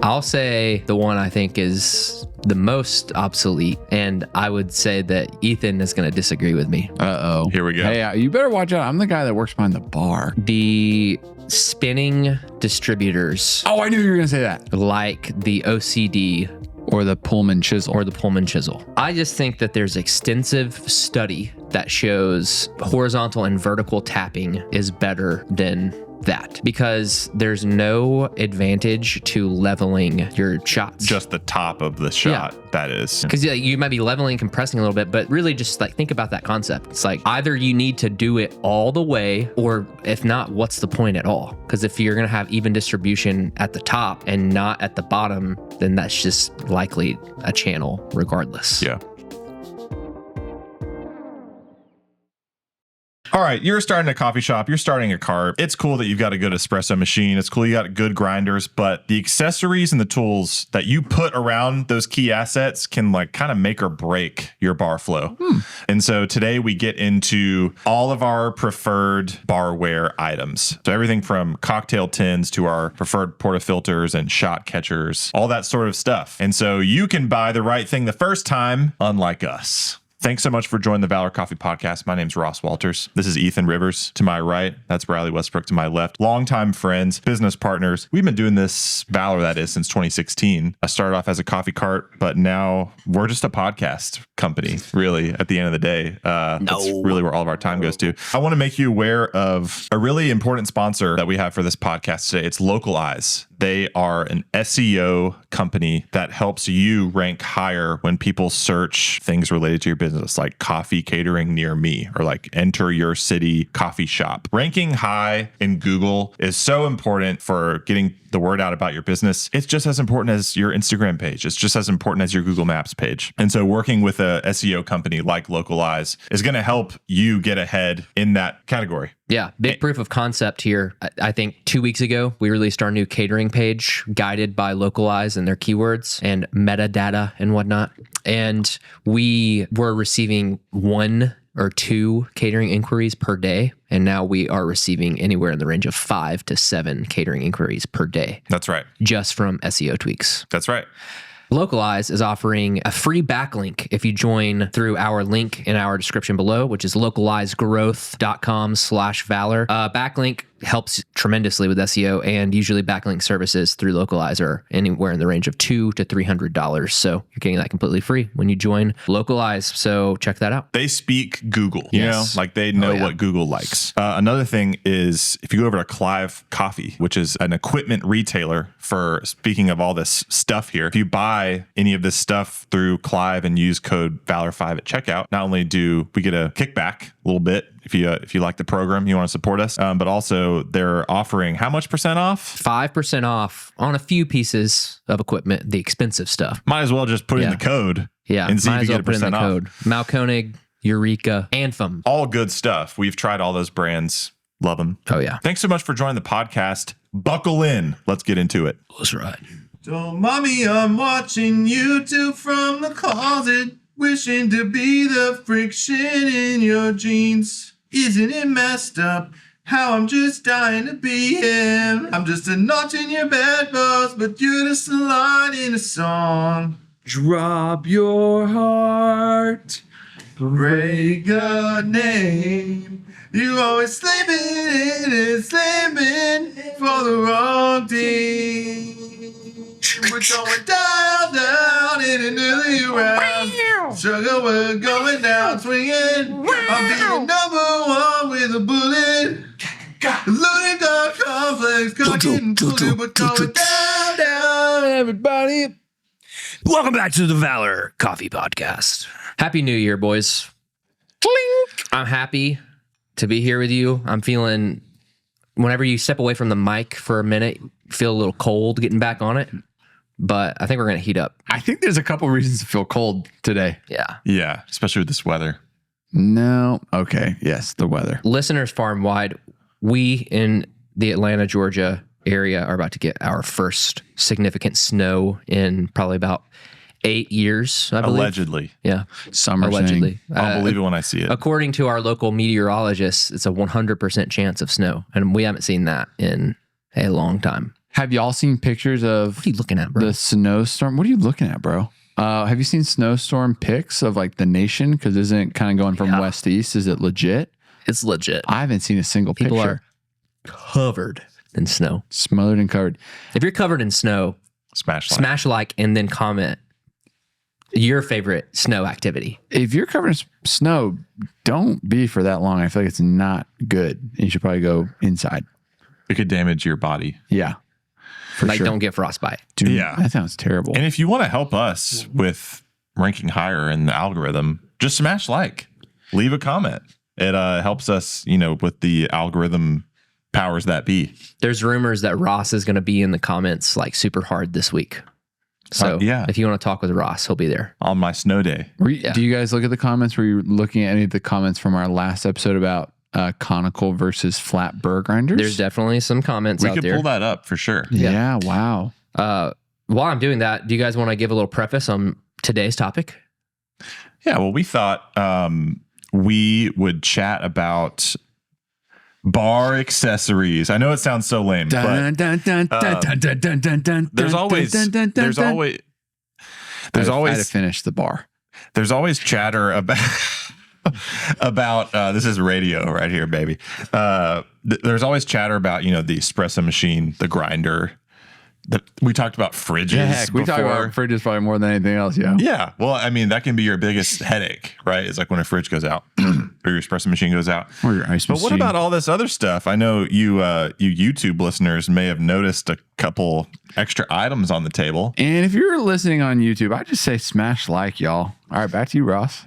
I'll say the one I think is the most obsolete, and I would say that Ethan is going to disagree with me. Uh-oh. Here we go. Hey, you better watch out. I'm the guy that works behind the bar. The spinning distributors. Oh, I knew you were going to say that. Like the OCD Or the Pullman chisel. or the Pullman chisel. I just think that there's extensive study that shows horizontal and vertical tapping is better than that, because there's no advantage to leveling your shots. Just the top of the shot, that is. Because you might be leveling, compressing a little bit, but really just like think about that concept. It's like either you need to do it all the way, or if not, what's the point at all? Because if you're going to have even distribution at the top and not at the bottom, then that's just likely a channel regardless. Yeah. All right, you're starting a coffee shop, you're starting a cart. It's cool that you've got a good espresso machine. It's cool you got good grinders, but the accessories and the tools that you put around those key assets can like kind of make or break your bar flow. And so today we get into all of our preferred barware items. So everything from cocktail tins to our preferred portafilters and shot catchers, all that sort of stuff. And so you can buy the right thing the first time, unlike us. Thanks so much for joining the Valor Coffee Podcast. My name's Ross Walters. This is Ethan Rivers to my right. That's Riley Westbrook to my left. Longtime friends, business partners. We've been doing this, Valor that is, since 2016. I started off as a coffee cart, but now we're just a podcast company, really, at the end of the day. That's really where all of our time goes to. I want to make you aware of a really important sponsor that we have for this podcast today. It's Localize. They are an SEO company that helps you rank higher when people search things related to your business, like coffee catering near me, or like enter your city coffee shop. Ranking high in Google is so important for getting the word out about your business. It's just as important as your Instagram page. It's just as important as your Google Maps page. And so working with a SEO company like Localize is going to help you get ahead in that category. Yeah, big proof of concept here. I think 2 weeks ago, we released our new catering page guided by Localize and their keywords and metadata and whatnot. And we were receiving 1 or 2 catering inquiries per day. And now we are receiving anywhere in the range of 5 to 7 catering inquiries per day. That's right. Just from SEO tweaks. That's right. Localize is offering a free backlink if you join through our link in our description below, which is localizegrowth.com/valor. Backlink helps tremendously with SEO, and usually backlink services through Localize are anywhere in the range of $200 to $300. So you're getting that completely free when you join Localize. So check that out. They speak Google, you know, like they know what Google likes. Another thing is if you go over to Clive Coffee, which is an equipment retailer for, speaking of all this stuff here, if you buy any of this stuff through Clive and use code VALOR5 at checkout, not only do we get a kickback a little bit if you like the program, you want to support us, but also they're offering how much % off? 5% off on a few pieces of equipment, the expensive stuff. Might as well just put in the code. Yeah, and see might if you as well get a put in the % off. code. Malkonig, Eureka, Anthem. All good stuff. We've tried all those brands. Love them. Oh, yeah. Thanks so much for joining the podcast. Buckle in. Let's get into it. That's right. So, mommy, I'm watching YouTube from the closet, wishing to be the friction in your jeans. Isn't it messed up how I'm just dying to be him? I'm just a notch in your bedpost, but you're just a line in a song. Drop your heart, break a name. You always sleeping for the wrong team. We're going down, down in an early round. Sugar, we're going down, swinging. I'm being #1 with a bullet. Loading dark complex, getting bullet. We're going down, down, everybody. Welcome back to the Valor Coffee Podcast. Happy New Year, boys. Clink. I'm happy to be here with you. I'm feeling, whenever you step away from the mic for a minute, you feel a little cold getting back on it. But I think we're going to heat up. I think there's a couple reasons to feel cold today. Yeah. Yeah, especially with this weather. No. Okay. Yes, the weather. Listeners far and wide, we in the Atlanta, Georgia area are about to get our first significant snow in probably about 8 years, I believe. Allegedly. Yeah. Summer Allegedly. I'll believe it when I see it. According to our local meteorologists, it's a 100% chance of snow. And we haven't seen that in a long time. Have y'all seen pictures of What are you looking at, bro? the snowstorm? What are you looking at, bro? Have you seen snowstorm pics of like the nation? Because isn't it kind of going from west to east? Is it legit? It's legit. I haven't seen a single People picture. are covered in snow. Smothered and covered. If you're covered in snow, smash like and then comment your favorite snow activity. If you're covered in snow, don't be for that long. I feel like it's not good. You should probably go inside. It could damage your body. Yeah. For Like, sure. don't get frostbite. Dude, Yeah. that sounds terrible. And if you want to help us with ranking higher in the algorithm, just smash like, leave a comment. It helps us, with the algorithm powers that be. There's rumors that Ross is going to be in the comments like super hard this week. So yeah. if you want to talk with Ross, he'll be there. On my snow day. Do you guys look at the comments? Were you looking at any of the comments from our last episode about conical versus flat burr grinders? There's definitely some comments We out could there. pull that up for sure. Yeah. Wow. While I'm doing that, do you guys want to give a little preface on today's topic? Yeah, well, we thought we would chat about bar accessories. I know it sounds so lame, but there's always I had to finish the bar. There's always chatter about this is radio right here, baby. There's always chatter about the espresso machine, the grinder. We talked about fridges. Yeah, heck, we talk before. about fridges probably more than anything else. Yeah. Yeah. Well, I mean, that can be your biggest headache, right? It's like when a fridge goes out or your espresso machine goes out. Or your ice But what machine. about all this other stuff? I know you YouTube listeners may have noticed a couple extra items on the table. And if you're listening on YouTube, I just say smash like, y'all. All right, back to you, Ross.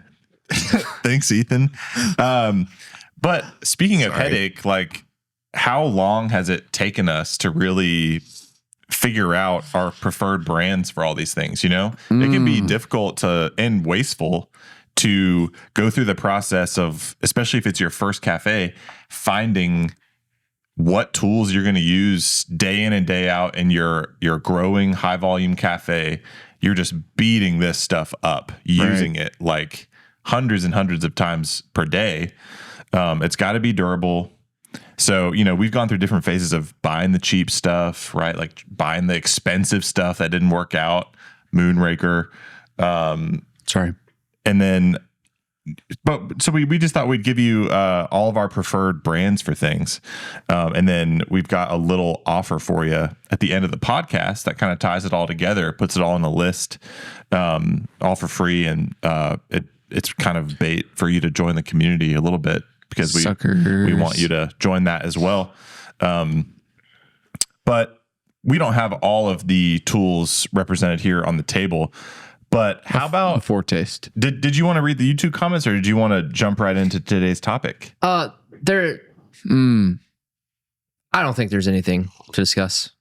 Thanks, Ethan. But speaking of headache, like how long has it taken us to really figure out our preferred brands for all these things? It can be difficult and wasteful to go through the process of, especially if it's your first cafe, finding what tools you're going to use day in and day out in your growing high volume cafe. You're just beating this stuff up, using it like hundreds and hundreds of times per day. It's got to be durable. So, we've gone through different phases of buying the cheap stuff, right? Like buying the expensive stuff that didn't work out, Moonraker. Sorry. And then, so we just thought we'd give you all of our preferred brands for things. And then we've got a little offer for you at the end of the podcast that kind of ties it all together, puts it all in a list, all for free. And it's kind of bait for you to join the community a little bit, because we want you to join that as well. But we don't have all of the tools represented here on the table. But how about a foretaste? Did you want to read the YouTube comments, or did you want to jump right into today's topic? I don't think there's anything to discuss.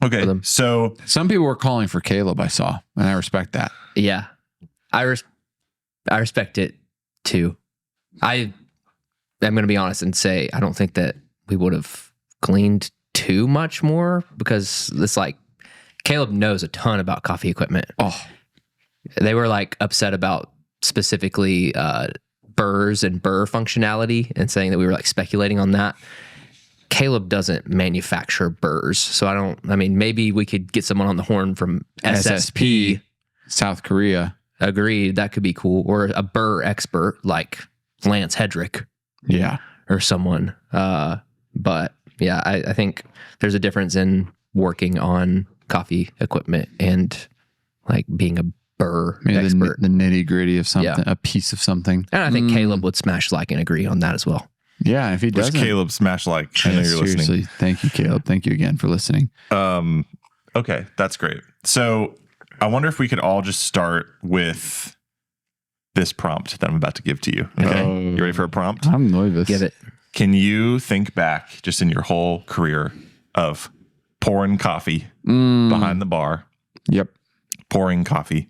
Okay, so some people were calling for Caleb, I saw, and I respect that. Yeah, I respect it too. I'm going to be honest and say I don't think that we would have gleaned too much more, because it's like Caleb knows a ton about coffee equipment. Oh, they were like upset about specifically burrs and burr functionality and saying that we were like speculating on that. Caleb doesn't manufacture burrs. So maybe we could get someone on the horn from SSP. South Korea. Agreed. That could be cool. Or a burr expert like Lance Hedrick. Yeah. Or someone. But yeah, I think there's a difference in working on coffee equipment and like being a burr expert. The nitty gritty of something, a piece of something. And I think Caleb would smash like and agree on that as well. Yeah, if he doesn't. Caleb smash like. I know you're seriously, listening. Thank you, Caleb. Thank you again for listening. Okay, that's great. So I wonder if we could all just start with this prompt that I'm about to give to you. Okay, you ready for a prompt? I'm nervous. Give it. Can you think back just in your whole career of pouring coffee behind the bar? Yep. Pouring coffee.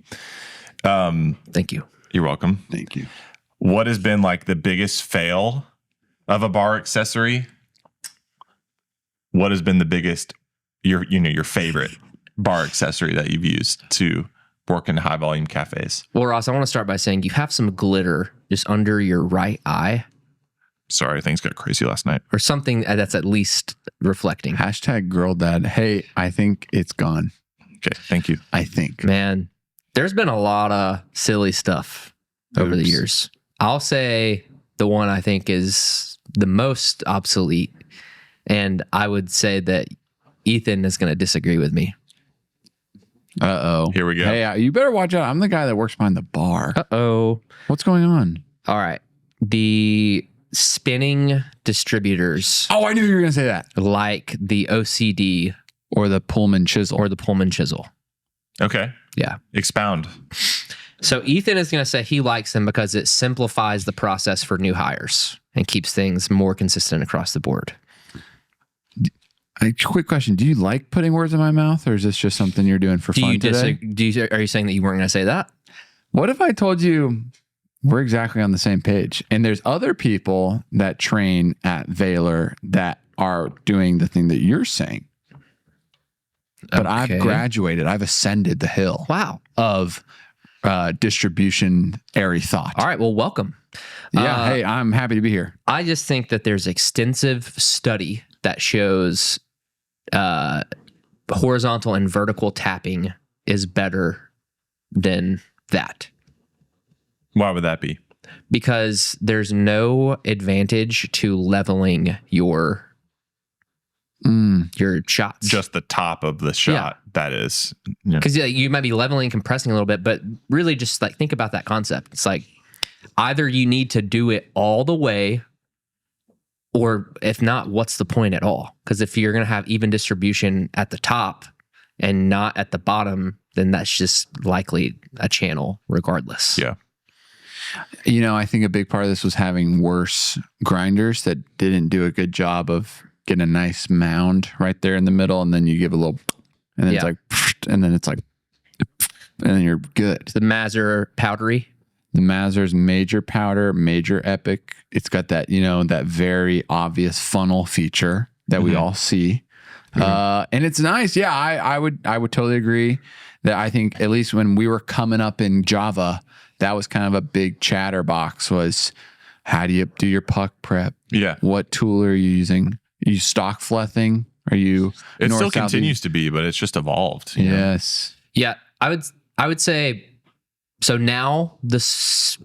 Thank you. You're welcome. Thank you. What has been like the biggest fail of a bar accessory? What has been the biggest, your favorite bar accessory that you've used to work in high volume cafes? Well, Ross, I want to start by saying you have some glitter just under your right eye. Sorry, things got crazy last night. or something that's at least reflecting. Hashtag girl dad. Hey, I think it's gone. Okay, thank you. I think. Man, there's been a lot of silly stuff over the Oops. years. I'll say the one I think is the most obsolete, and I would say that Ethan is going to disagree with me. Uh-oh. Here we go. Hey, you better watch out. I'm the guy that works behind the bar. Uh-oh. What's going on? All right. The spinning distributors Oh, I knew you were going to say that. like the OCD Or the Pullman chisel. or the Pullman chisel. Okay. Yeah. Expound. So Ethan is going to say he likes them because it simplifies the process for new hires and keeps things more consistent across the board. Quick question. Do you like putting words in my mouth, or is this just something you're doing for fun today? Are you saying that you weren't going to say that? What if I told you we're exactly on the same page, and there's other people that train at Valor that are doing the thing that you're saying? But Okay. I've graduated. I've ascended the hill Wow. of distribution-ary thought. All right. Well, welcome. Yeah. Hey, I'm happy to be here. I just think that there's extensive study that shows horizontal and vertical tapping is better than that, Why would that be? because there's no advantage to leveling your shots. Just the top of the shot. That is. You know, Because you might be leveling, compressing a little bit, but really just like think about that concept. It's like either you need to do it all the way, or if not, what's the point at all? Because if you're going to have even distribution at the top and not at the bottom, then that's just likely a channel regardless. yeah. You know, I think a big part of this was having worse grinders that didn't do a good job of getting a nice mound right there in the middle, and then you give a little, and then it's like, and then it's like, and then you're good. The Mazur powdery. The Mazur's major powder, major epic. It's got that, you know, that very obvious funnel feature that we all see. And it's nice. Yeah, I would totally agree that I think at least when we were coming up in Java, that was kind of a big chatterbox was how do you do your puck prep? Yeah. What tool are you using? Are you stock flething? Are you It north, still south, continues east? to be, but it's just evolved. you know? Yes. Yeah, I would say so. Now this,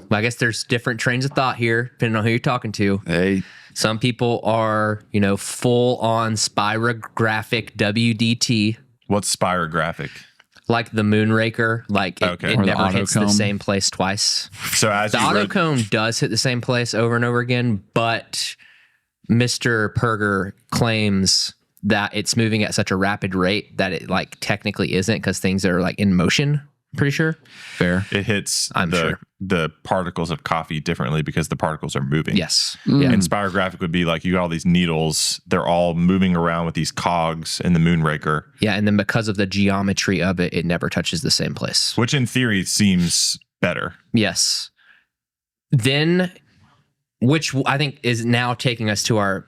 I guess there's different trains of thought here depending on who you're talking to. Hey, Some people are, full on spirographic WDT, What's spirographic? like the Moonraker. Like it, Okay. it Or the never hits the autocomb. same place twice. So as The you read- autocomb does hit the same place over and over again, but Mr. Perger claims that it's moving at such a rapid rate that it like technically isn't because things are like in motion. I'm pretty sure. fair. it hits I'm sure. the particles of coffee differently because the particles are moving. Yes. Mm. Yeah. And spirographic would be like you got all these needles, they're all moving around with these cogs in the Moonraker, Yeah. And then because of the geometry of it, it never touches the same place. which in theory seems better. Yes. Then, which I think is now taking us to our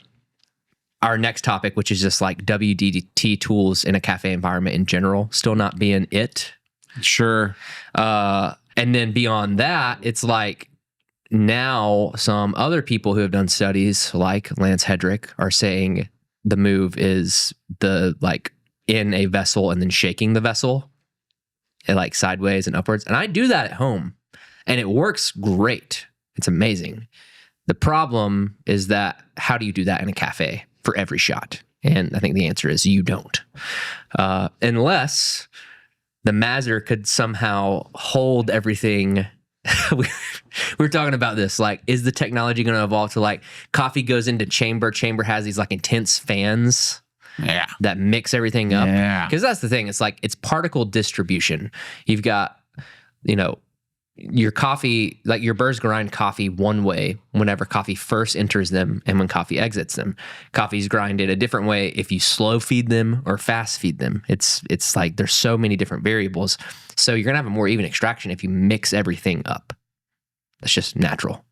next topic, which is just like WDT tools in a cafe environment in general, still not being it. Sure. And then beyond that, it's like now some other people who have done studies like Lance Hedrick are saying the move is the like in a vessel and then shaking the vessel and like sideways and upwards. And I do that at home and it works great. It's amazing. The problem is that how do you do that in a cafe for every shot? And I think the answer is you don't. Unless the Mazur could somehow hold everything. We're talking about this. Like, is the technology going to evolve to like coffee goes into chamber? Chamber has these like intense fans Yeah. that mix everything up. Yeah. Because that's the thing. It's like it's particle distribution. You've got, your coffee, like your birds grind coffee one way whenever coffee first enters them and when coffee exits them. Coffee's grinded a different way if you slow feed them or fast feed them. It's like there's so many different variables. So you're gonna have a more even extraction if you mix everything up. That's just natural.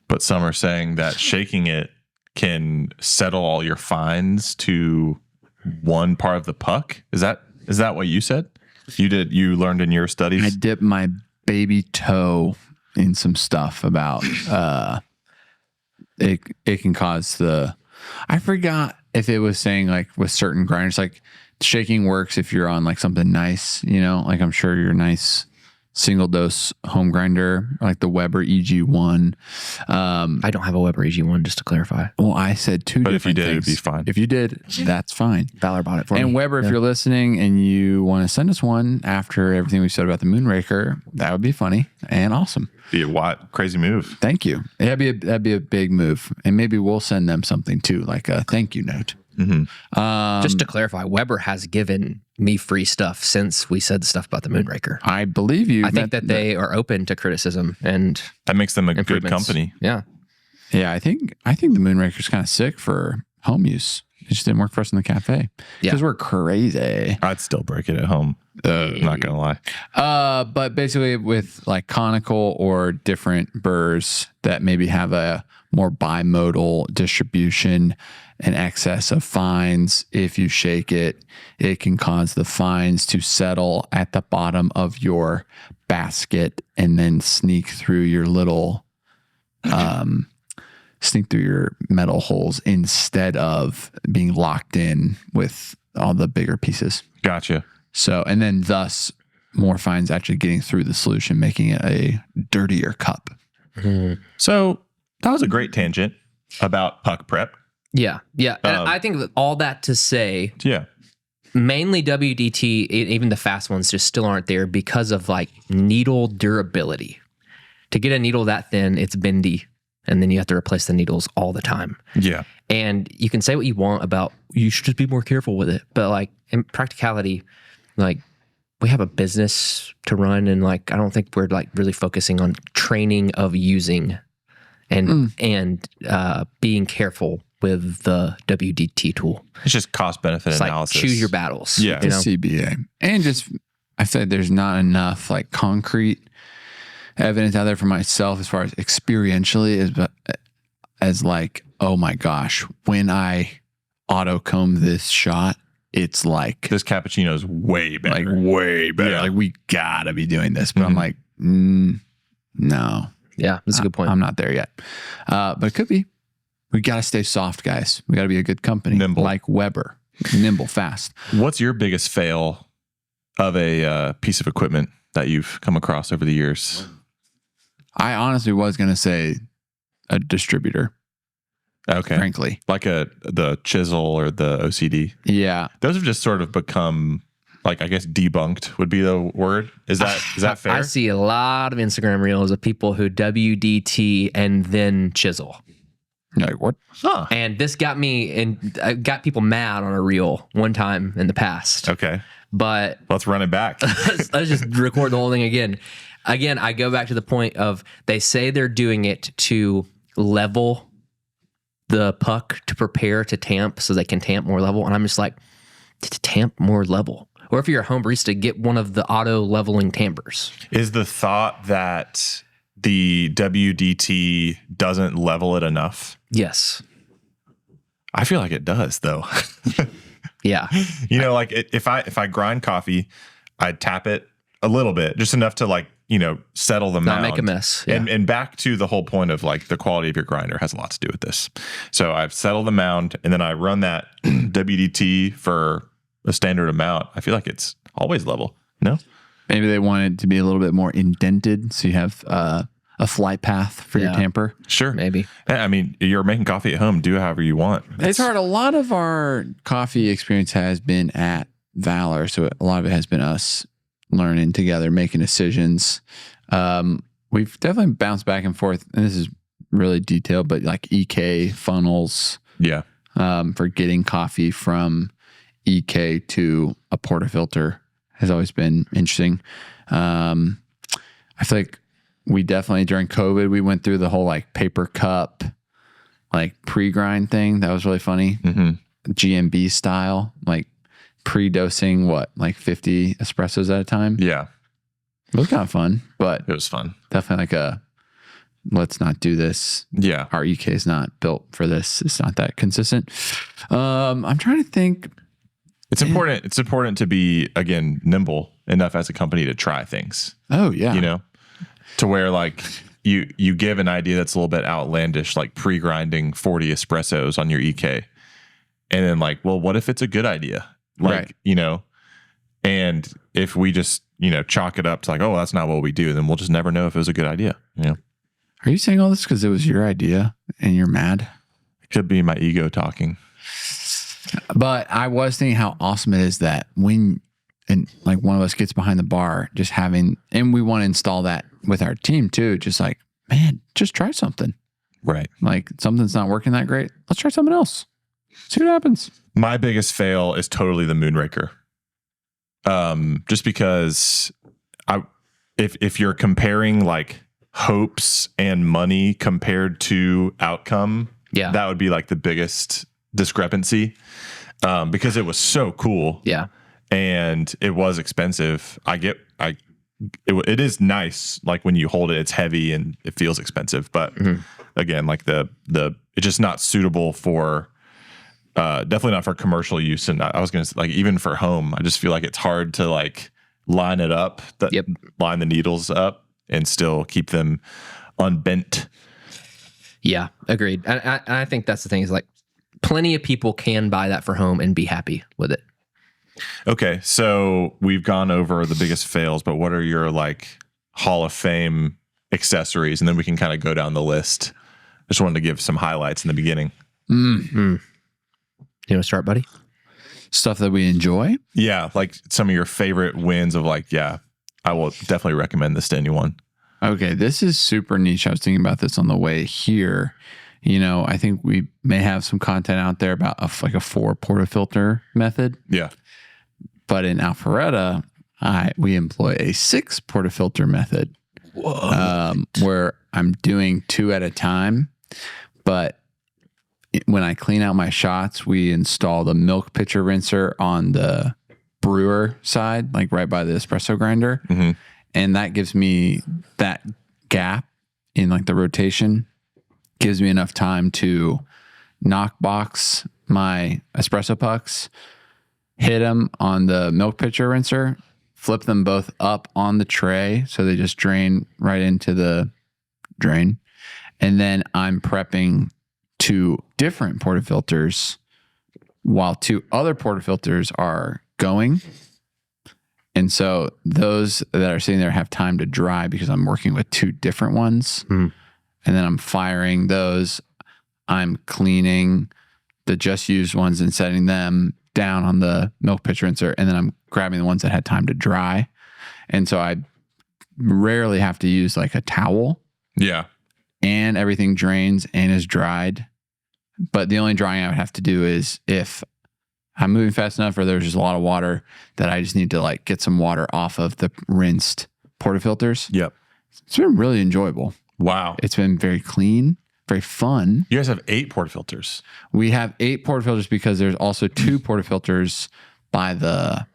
But some are saying that shaking it can settle all your fines to one part of the puck. Is that what you said? You learned in your studies? I dipped my baby toe in some stuff about it can cause I forgot if it was saying like with certain grinders, like shaking works if you're on like something nice, like I'm sure your nice single dose home grinder, like the Weber EG1. I don't have a Weber EG1, just to clarify. Well, I said two But different if you did, things. it'd be fine. If you did, that's fine. Valor bought it for me. And Weber, if you're listening and you want to send us one after everything we said about the Moonraker, that would be funny and awesome. Be a crazy move. Thank you. That'd be a big move. And maybe we'll send them something too, like a thank you note. Just to clarify, Weber has given me free stuff since we said the stuff about the Moonraker. I believe you. I think that they are open to criticism and That makes them a good improvements. company. Yeah. Yeah, I think the Moonraker's kind of sick for home use. It just didn't work for us in the cafe because we're crazy. I'd still break it at home. I'm not gonna lie. But basically, with like conical or different burrs that maybe have a more bimodal distribution, an excess of fines, if you shake it, it can cause the fines to settle at the bottom of your basket and then sneak through your little sneak through your metal holes instead of being locked in with all the bigger pieces. Gotcha. So, and then thus more fines actually getting through the solution, making it a dirtier cup. So that was a great tangent about puck prep. Yeah. Yeah. And I think that all that to say, Yeah. mainly WDT, even the fast ones just still aren't there because of like needle durability. To get a needle that thin, it's bendy. And then you have to replace the needles all the time. Yeah. And you can say what you want about, you should just be more careful with it. But like in practicality, like we have a business to run, and like I don't think we're like really focusing on training of using and being careful with the WDT tool. It's just cost benefit It's like analysis. choose your battles. Yeah. You know? CBA. And just, I said there's not enough like concrete evidence out there for myself as far as experientially as like, oh my gosh, when I auto comb this shot, it's like This cappuccino is way better. like way better. Yeah. Like we gotta be doing this, but I'm like, no, Yeah, that's a good point. I'm not there yet. But it could be. We gotta stay soft, guys. We gotta be a good company, Nimble. like Weber, nimble, fast. What's your biggest fail of a piece of equipment that you've come across over the years? I honestly was gonna say a distributor, Okay. frankly. Like the chisel or the OCD. Yeah. Those have just sort of become, like, I guess debunked would be the word. Is that fair? I see a lot of Instagram reels of people who WDT and then chisel. You're like, what? Huh. And this got me and got people mad on a reel one time in the past. Okay. But Let's run it back. let's just record the whole thing again. Again, I go back to the point of they say they're doing it to level the puck to prepare to tamp so they can tamp more level. And I'm just like, to tamp more level. Or if you're a home barista, get one of the auto leveling tampers. Is the thought that the WDT doesn't level it enough? Yes. I feel like it does, though. Yeah. You know, like if I grind coffee, I'd tap it a little bit, just enough to like, settle the Not mound. make a mess. Yeah. And back to the whole point of like the quality of your grinder has a lot to do with this. So I've settled the mound and then I run that WDT for a standard amount. I feel like it's always level. No? Maybe they wanted to be a little bit more indented, so you have a flight path for your Yeah. tamper. Sure. Maybe. I mean, you're making coffee at home. Do however you want. It's hard. A lot of our coffee experience has been at Valor, so a lot of it has been us learning together, making decisions. We've definitely bounced back and forth, and this is really detailed, but like EK funnels Yeah. for getting coffee from EK to a portafilter has always been interesting. I feel like we definitely during COVID we went through the whole like paper cup, like pre-grind thing. That was really funny. Mm-hmm. GMB style, like pre-dosing like 50 espressos at a time. Yeah. It was kind of fun, but It was fun. definitely like a let's not do this. Yeah. Our EK is not built for this. It's not that consistent. I'm trying to think. It's important. It's important to be, again, nimble enough as a company to try things, Oh yeah. to where like you give an idea that's a little bit outlandish, like pre-grinding 40 espressos on your EK. And then like, well, what if it's a good idea? Like, Right. And if we just, chalk it up to like, oh, that's not what we do, then we'll just never know if it was a good idea. Are you saying all this because it was your idea and you're mad? It could be my ego talking. But I was thinking how awesome it is that when like one of us gets behind the bar, just having, and we want to install that with our team too. Just like, man, just try something. Right. Like something's not working that great. Let's try something else. See what happens. My biggest fail is totally the Moonraker. Just because if you're comparing like hopes and money compared to outcome, that would be like the biggest discrepancy. Because it was so cool. Yeah. And it was expensive. It is nice. Like when you hold it, it's heavy and it feels expensive. But again, like it's just not suitable for, definitely not for commercial use. And I was going to like, even for home, I just feel like it's hard to like line it up, line the needles up and still keep them unbent. Yeah, agreed. And I think that's the thing is like plenty of people can buy that for home and be happy with it. Okay. So we've gone over the biggest fails, but what are your like Hall of Fame accessories? And then we can kind of go down the list. I just wanted to give some highlights in the beginning. You want to start, buddy? Stuff that we enjoy. Yeah. Like some of your favorite wins of like, yeah, I will definitely recommend this to anyone. Okay. This is super niche. I was thinking about this on the way here. I think we may have some content out there about a 4 portafilter method. Yeah. But in Alpharetta, we employ a 6 portafilter method. Where I'm doing 2 at a time. But when I clean out my shots, we install the milk pitcher rinser on the brewer side, like right by the espresso grinder. Mm-hmm. And that gives me that gap in like the rotation, gives me enough time to knock box my espresso pucks, hit them on the milk pitcher rinser, flip them both up on the tray so they just drain right into the drain. And then I'm prepping 2 different portafilters while 2 other portafilters are going. And so those that are sitting there have time to dry because I'm working with 2 different ones. And then I'm firing those. I'm cleaning the just used ones and setting them down on the milk pitcher rinser. And then I'm grabbing the ones that had time to dry. And so I rarely have to use like a towel. Yeah. And everything drains and is dried. But the only drying I would have to do is if I'm moving fast enough or there's just a lot of water that I just need to like get some water off of the rinsed portafilters. Yep. It's been really enjoyable. Wow. It's been very clean, very fun. You guys have 8 portafilters. We have 8 portafilters because there's also 2 portafilters by the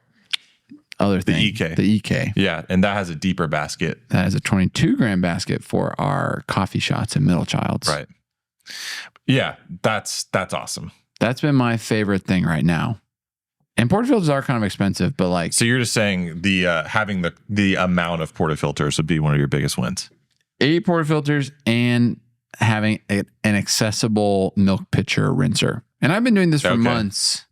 other thing. EK. The EK. Yeah. And that has a deeper basket. That is a 22 gram basket for our coffee shots and middle childs. Right. Yeah. That's awesome. That's been my favorite thing right now. And portafilters are kind of expensive, but like. So you're just saying the having the amount of portafilters would be one of your biggest wins. 8 portafilters and having an accessible milk pitcher rinser. And I've been doing this for months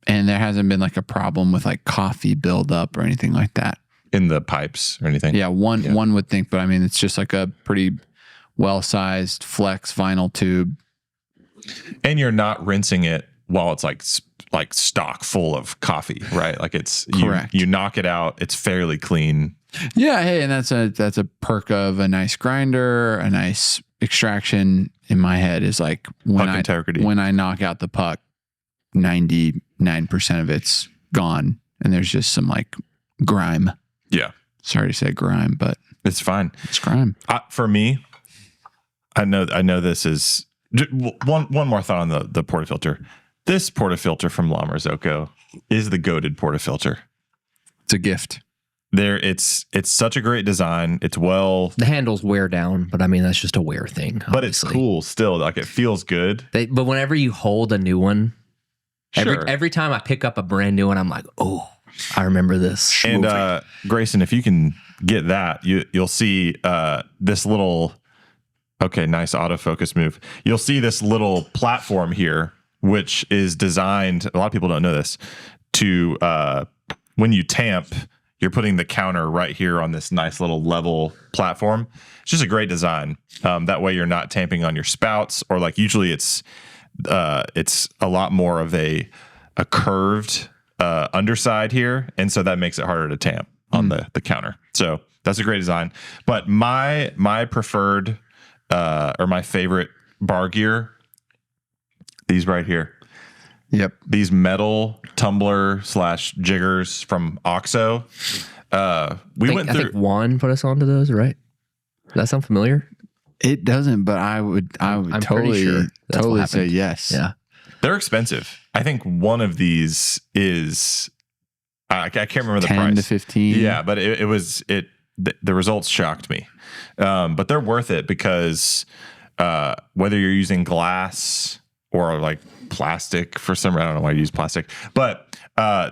and there hasn't been like a problem with like coffee buildup or anything like that. In the pipes or anything? Yeah, one would think, but I mean, it's just like a pretty well-sized flex vinyl tube. And you're not rinsing it while it's like stock full of coffee, right? Like it's correct. You knock it out. It's fairly clean. Yeah. Hey, and that's a perk of a nice grinder, a nice extraction in my head is like when I knock out the puck, 99% of it's gone. And there's just some like grime. Yeah. Sorry to say grime, but it's fine. It's grime. For me, I know this is one more thought on the portafilter. This portafilter from La Marzocco is the goated portafilter. It's a gift. It's such a great design. It's the handles wear down, but I mean that's just a wear thing. But it's cool still. Like it feels good. But whenever you hold a new one, every time I pick up a brand new one, I'm like, oh, I remember this. And Grayson, if you can get that, you'll see this little. Okay, nice autofocus move. You'll see this little platform here, which is designed. A lot of people don't know this. To when you tamp, you're putting the counter right here on this nice little level platform. It's just a great design. That way, you're not tamping on your spouts, or like usually it's a lot more of a curved underside here, and so that makes it harder to tamp on the counter. So that's a great design. But my preferred or my favorite bar gear, these right here. Yep. These metal tumbler / jiggers from OXO. I think Juan put us onto those, right? Does that sound familiar? It doesn't, but I would I'm totally, pretty sure that's totally what say happened. yes. Yeah. They're expensive. I think one of these is I can't remember the 10 price. to 15. Yeah, but the results shocked me. But they're worth it because whether you're using glass or like plastic for some, I don't know why you use plastic, but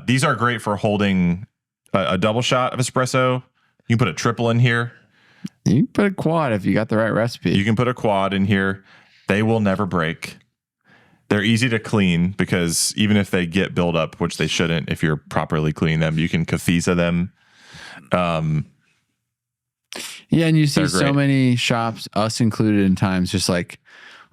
these are great for holding a double shot of espresso. You can put a triple in here. You can put a quad if you got the right recipe. You can put a quad in here. They will never break. They're easy to clean because even if they get buildup, which they shouldn't, if you're properly cleaning them, you can Cafesa them. Yeah, and you see They're so great. many shops, us included in times, just like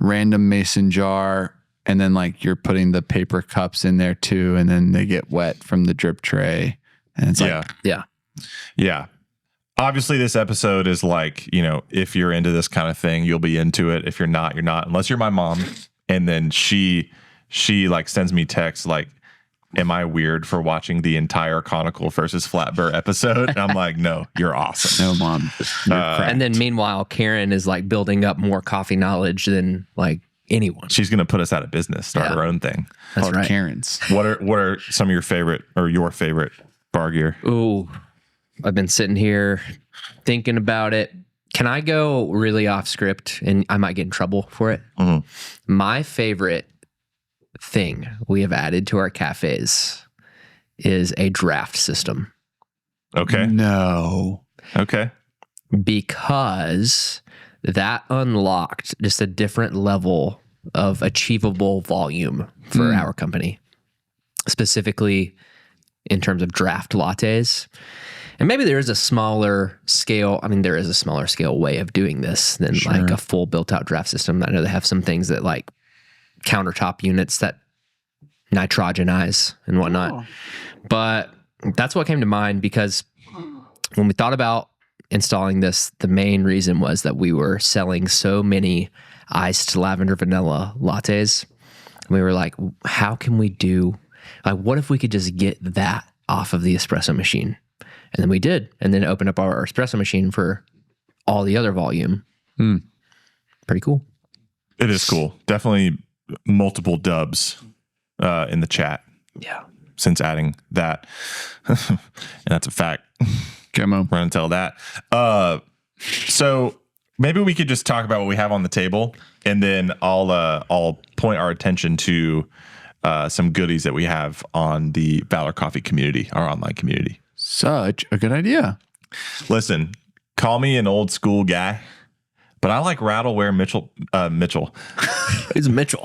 random mason jar, and then like you're putting the paper cups in there too, and then they get wet from the drip tray. And it's like, Yeah. Obviously, this episode is like, if you're into this kind of thing, you'll be into it. If you're not, you're not. Unless you're my mom, and then she like sends me texts like, "Am I weird for watching the entire conical versus flat burr episode?" And I'm like, "No, you're awesome." no, mom. You're cracked. And then meanwhile, Karen is like building up more coffee knowledge than like anyone. She's gonna put us out of business, start her own thing. That's Called right. Karen's. What are some of your favorite bar gear? Ooh, I've been sitting here thinking about it. Can I go really off script and I might get in trouble for it? Mhm. My favorite thing we have added to our cafes is a draft system Okay. No. Okay. because that unlocked just a different level of achievable volume for our company, specifically in terms of draft lattes. And maybe there is a smaller scale. I mean, there is a smaller scale way of doing this than like a full built out draft system. I know they have some things that like countertop units that nitrogenize and whatnot. But that's what came to mind because when we thought about installing this, the main reason was that we were selling so many iced lavender vanilla lattes. We were like, how can we do, like, what if we could just get that off of the espresso machine? And then we did, and then opened up our espresso machine for all the other volume. Pretty cool. It is cool. Definitely multiple dubs in the chat Yeah. since adding that. And that's a fact. Come on. We're going to tell that. So maybe we could just talk about what we have on the table, and then I'll point our attention to some goodies that we have on the Valor Coffee community, our online community. Such a good idea. Listen, call me an old school guy, but I like Rattleware Mitchell. It's Mitchell.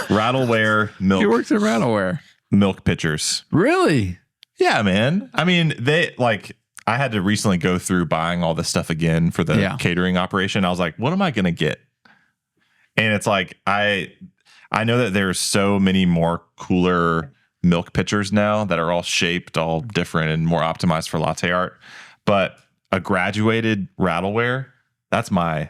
Rattleware He works at Rattleware. milk pitchers. Really? Yeah, man. I mean, I had to recently go through buying all this stuff again for the catering operation. I was like, what am I going to get? And it's like, I know that there's so many more cooler milk pitchers now that are all shaped, all different and more optimized for latte art. But a graduated Rattleware, that's my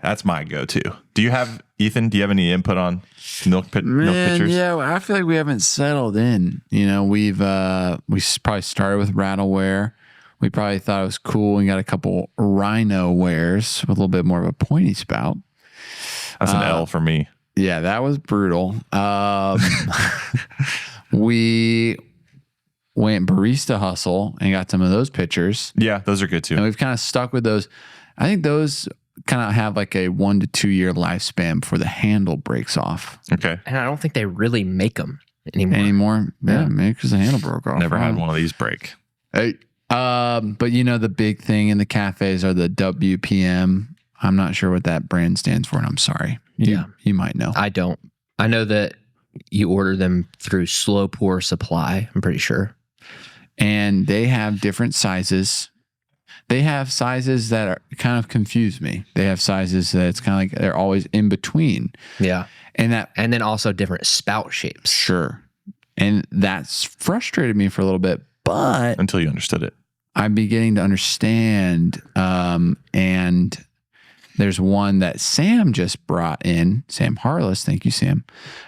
go-to. Do you have, Ethan, do you have any input on milk pitchers? Yeah, I feel like we haven't settled in. We probably started with Rattleware. We probably thought it was cool and got a couple Rhino wares with a little bit more of a pointy spout. That's an L for me. Yeah, that was brutal. We went Barista Hustle and got some of those pitchers. Yeah, those are good too. And we've kind of stuck with those. I think those kind of have like a 1 to 2 year lifespan before the handle breaks off. Okay. And I don't think they really make them anymore. Yeah, maybe because the handle broke off. Never had one of these break. Hey, But the big thing in the cafes are the WPM. I'm not sure what that brand stands for, and I'm sorry. You might know. I don't. I know that you order them through Slow Pour Supply, I'm pretty sure. And they have different sizes. They have sizes that are kind of confuse me. They have sizes that it's kind of like they're always in between. Yeah. And then also different spout shapes. Sure. And that's frustrated me for a little bit, but Until you understood it. I'm beginning to understand. And there's one that Sam just brought in, Sam Harless. Thank you, Sam.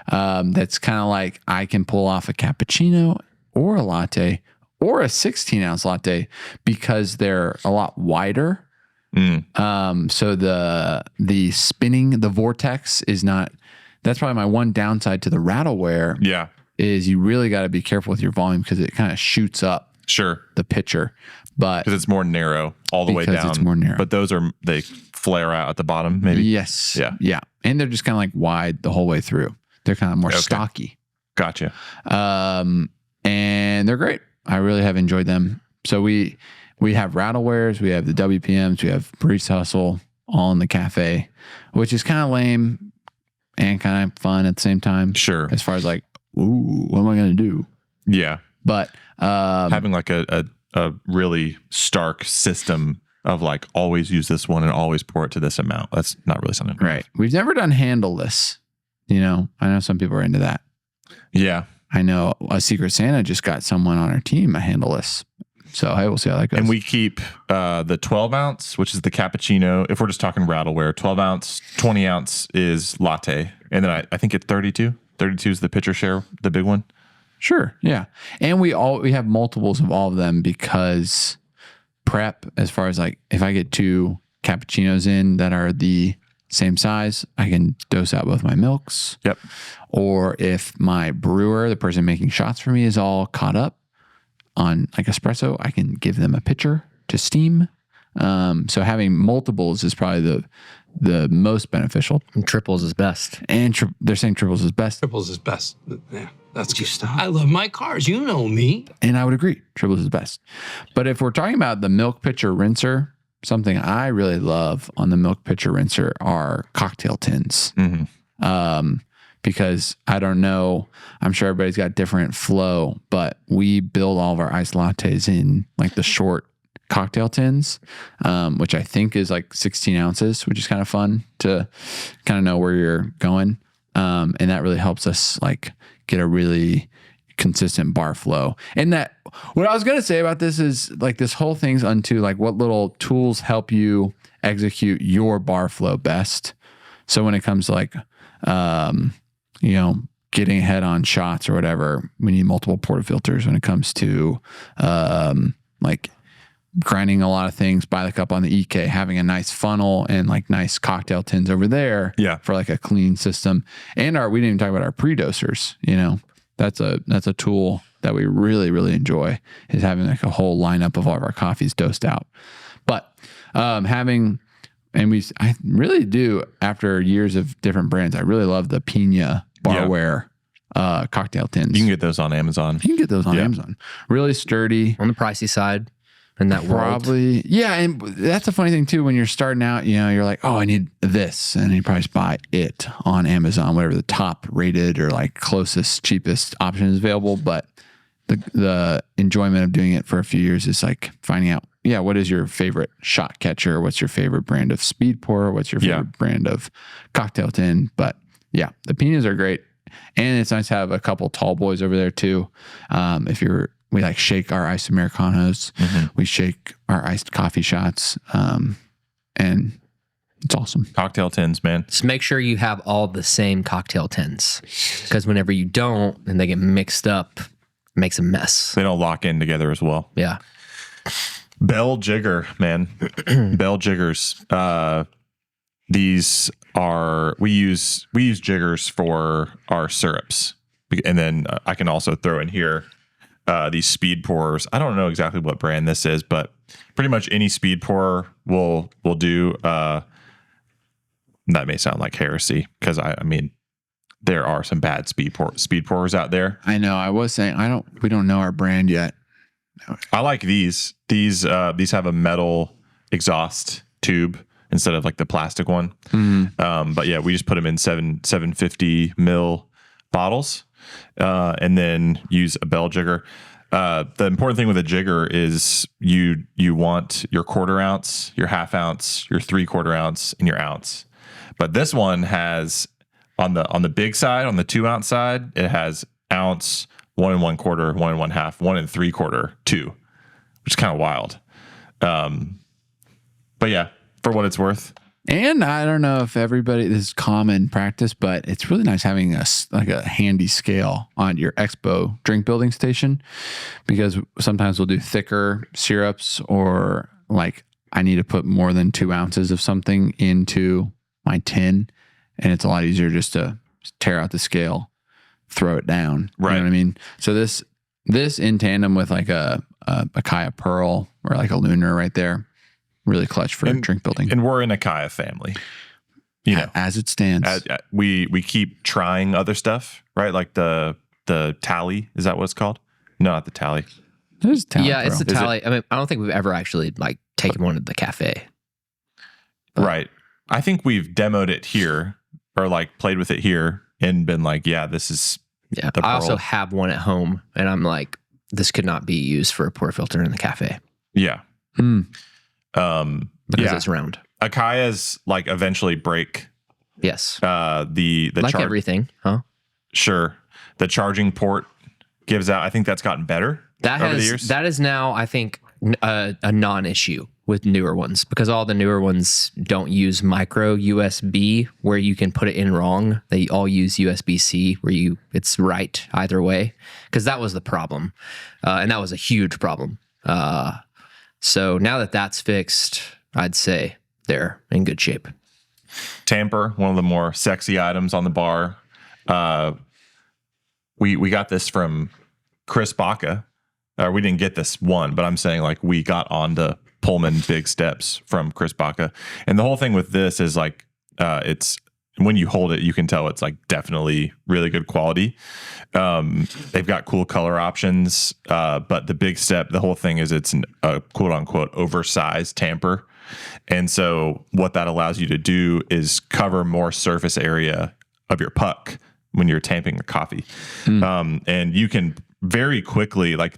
That's kind of like I can pull off a cappuccino or a latte or a 16-ounce latte because they're a lot wider. So the spinning, the vortex is not. That's probably my one downside to the Rattleware. Yeah. Is you really got to be careful with your volume because it kind of shoots up Sure. the pitcher. But Because it's more narrow all the way Because down. it's more narrow. But they flare out at the bottom, maybe. yes, Yeah. and they're just kind of like wide the whole way through. They're kind of more stocky. Gotcha. And they're great. I really have enjoyed them. So we have Rattlewares, we have the WPMs, we have Barista Hustle all in the cafe, which is kind of lame and kind of fun at the same time. Sure. As far as like, ooh, what am I going to do? Yeah. But Having like a really stark system of like always use this one and always pour it to this amount. That's not really something. right. We've never done handleless. I know some people are into that. Yeah. I know a Secret Santa just got someone on our team a handleless. So hey, we'll see how that goes. And we keep the 12 ounce, which is the cappuccino. If we're just talking Rattleware, 12 ounce, 20 ounce is latte. And then I think it's 32. 32 is the pitcher share, the big one. Sure. Yeah. And we have multiples of all of them because prep, as far as like, if I get 2 cappuccinos in that are the same size, I can dose out both my milks. Yep. Or if my brewer, the person making shots for me, is all caught up on like espresso, I can give them a pitcher to steam. So having multiples is probably the most beneficial. And triples is best. And they're saying triples is best. Triples is best. Yeah, that's good. I love my cars. You know me. And I would agree. Triples is best. But if we're talking about the milk pitcher rinser, something I really love on the milk pitcher rinser are cocktail tins. Because I don't know, I'm sure everybody's got different flow, but we build all of our iced lattes in like the short cocktail tins, which I think is like 16 ounces, which is kind of fun to kind of know where you're going. And that really helps us like get a really consistent bar flow. And that, what I was going to say about this is like this whole thing's unto like what little tools help you execute your bar flow best. So when it comes to like, getting ahead on shots or whatever, we need multiple portafilters. When it comes to like grinding a lot of things by the cup on the EK, having a nice funnel and like nice cocktail tins over there for like a clean system. And we didn't even talk about our pre-dosers. That's a tool that we really, really enjoy, is having like a whole lineup of all of our coffees dosed out. But I really do, after years of different brands, I really love the Pina barware cocktail tins. You can get those on Amazon. You can get those on Amazon. Really sturdy. On the pricey side in that Probably. world. Yeah. And that's a funny thing too. When you're starting out, you're like, oh, I need this. And you probably just buy it on Amazon, whatever the top rated or like closest, cheapest option is available. But the enjoyment of doing it for a few years is like finding out, what is your favorite shot catcher? What's your favorite brand of speed pour? What's your favorite brand of cocktail tin? But yeah, the Pinas are great. And it's nice to have a couple tall boys over there too. We like shake our iced Americanos. We shake our iced coffee shots. And it's awesome. Cocktail tins, man. Just make sure you have all the same cocktail tins, because whenever you don't and they get mixed up, it makes a mess. They don't lock in together as well. Yeah. Bell Jigger, man. Bell Jiggers. These are, we use jiggers for our syrups. And then I can also throw in here these speed pourers. I don't know exactly what brand this is, but pretty much any speed pourer will do. That may sound like heresy, because I mean, there are some bad speed pourers out there. I know. I was saying we don't know our brand yet. I like these. These have a metal exhaust tube instead of like the plastic one. But yeah, we just put them in 750 mil bottles, and then use a bell jigger. The important thing with a jigger is you want your 1/4 ounce, your 1/2 ounce, your 3/4 ounce, and your ounce. But this one has on the big side, on the 2 ounce side, it has ounce, 1 1/4, 1 1/2, 1 3/4, 2, which is kind of wild. But yeah, for what it's worth. And I don't know if everybody, this is common practice, but it's really nice having a handy scale on your expo drink building station, because sometimes we'll do thicker syrups, or like I need to put more than 2 ounces of something into my tin, and it's a lot easier just to tear out the scale, throw it down. Right. You know what I mean? So this in tandem with like a Kaya Pearl or like a Lunar right there, really clutch for drink building. And we're in a Kaya family, you know, as it stands. We keep trying other stuff, right? Like the Tally, is that what it's called? No, not the Tally. There's Tally Yeah, Pearl. it's the Tally. I mean, I don't think we've ever actually like taken one to the cafe. Right. I think we've demoed it here, or like played with it here and been like, yeah, this is Yeah. the I also Pearl. have one at home, and I'm like, this could not be used for a portafilter in the cafe Yeah. because Yeah. it's round. Akaya's like eventually break Yes. the Like everything, huh? Sure. The charging port gives out. I think that's gotten better over the years. That is now, I think, a non-issue with newer ones, because all the newer ones don't use micro USB where you can put it in wrong. They all use USB-C where it's right either way, because that was the problem, and that was a huge problem. So now that that's fixed, I'd say they're in good shape. Tamper, one of the more sexy items on the bar. We got this from Chris Baca. We didn't get this one, but I'm saying like we got on the Pullman Big Steps from Chris Baca. And the whole thing with this is like, it's when you hold it, you can tell it's like definitely really good quality. They've got cool color options, but the Big Step, the whole thing is it's a quote unquote oversized tamper. And so what that allows you to do is cover more surface area of your puck when you're tamping a coffee. And you can very quickly, like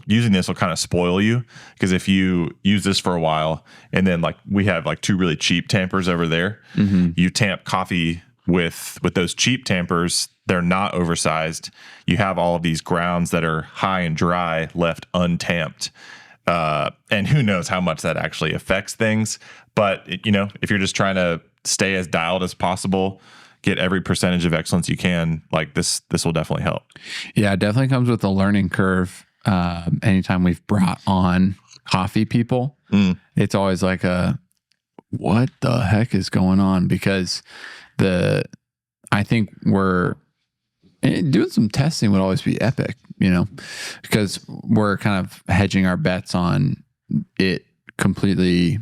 using this will kind of spoil you, because if you use this for a while and then like we have like 2 really cheap tampers over there, you tamp coffee with those cheap tampers, they're not oversized. You have all of these grounds that are high and dry left untamped. And who knows how much that actually affects things. But if you're just trying to stay as dialed as possible, get every percentage of excellence you can, like this will definitely help. Yeah, it definitely comes with a learning curve. Anytime we've brought on coffee people, it's always like what the heck is going on? Because I think we're doing some testing would always be epic, because we're kind of hedging our bets on it completely,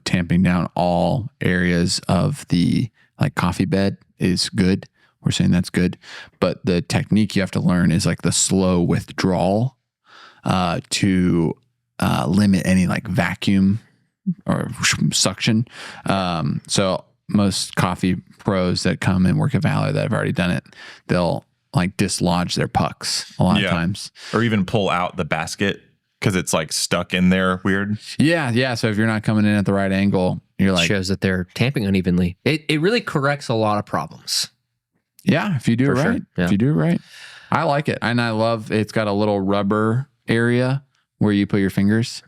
tamping down all areas of the like coffee bed is good. We're saying that's good. But the technique you have to learn is like the slow withdrawal to limit any like vacuum or suction. So most coffee pros that come and work at Valor that have already done it, they'll like dislodge their pucks a lot of times. Or even pull out the basket because it's like stuck in there weird. Yeah. So if you're not coming in at the right angle, you're like, shows that they're tamping unevenly. It really corrects a lot of problems. Yeah, if you do it For right. sure. Yeah. If you do it right. I like it. And I love it's got a little rubber area where you put your fingers.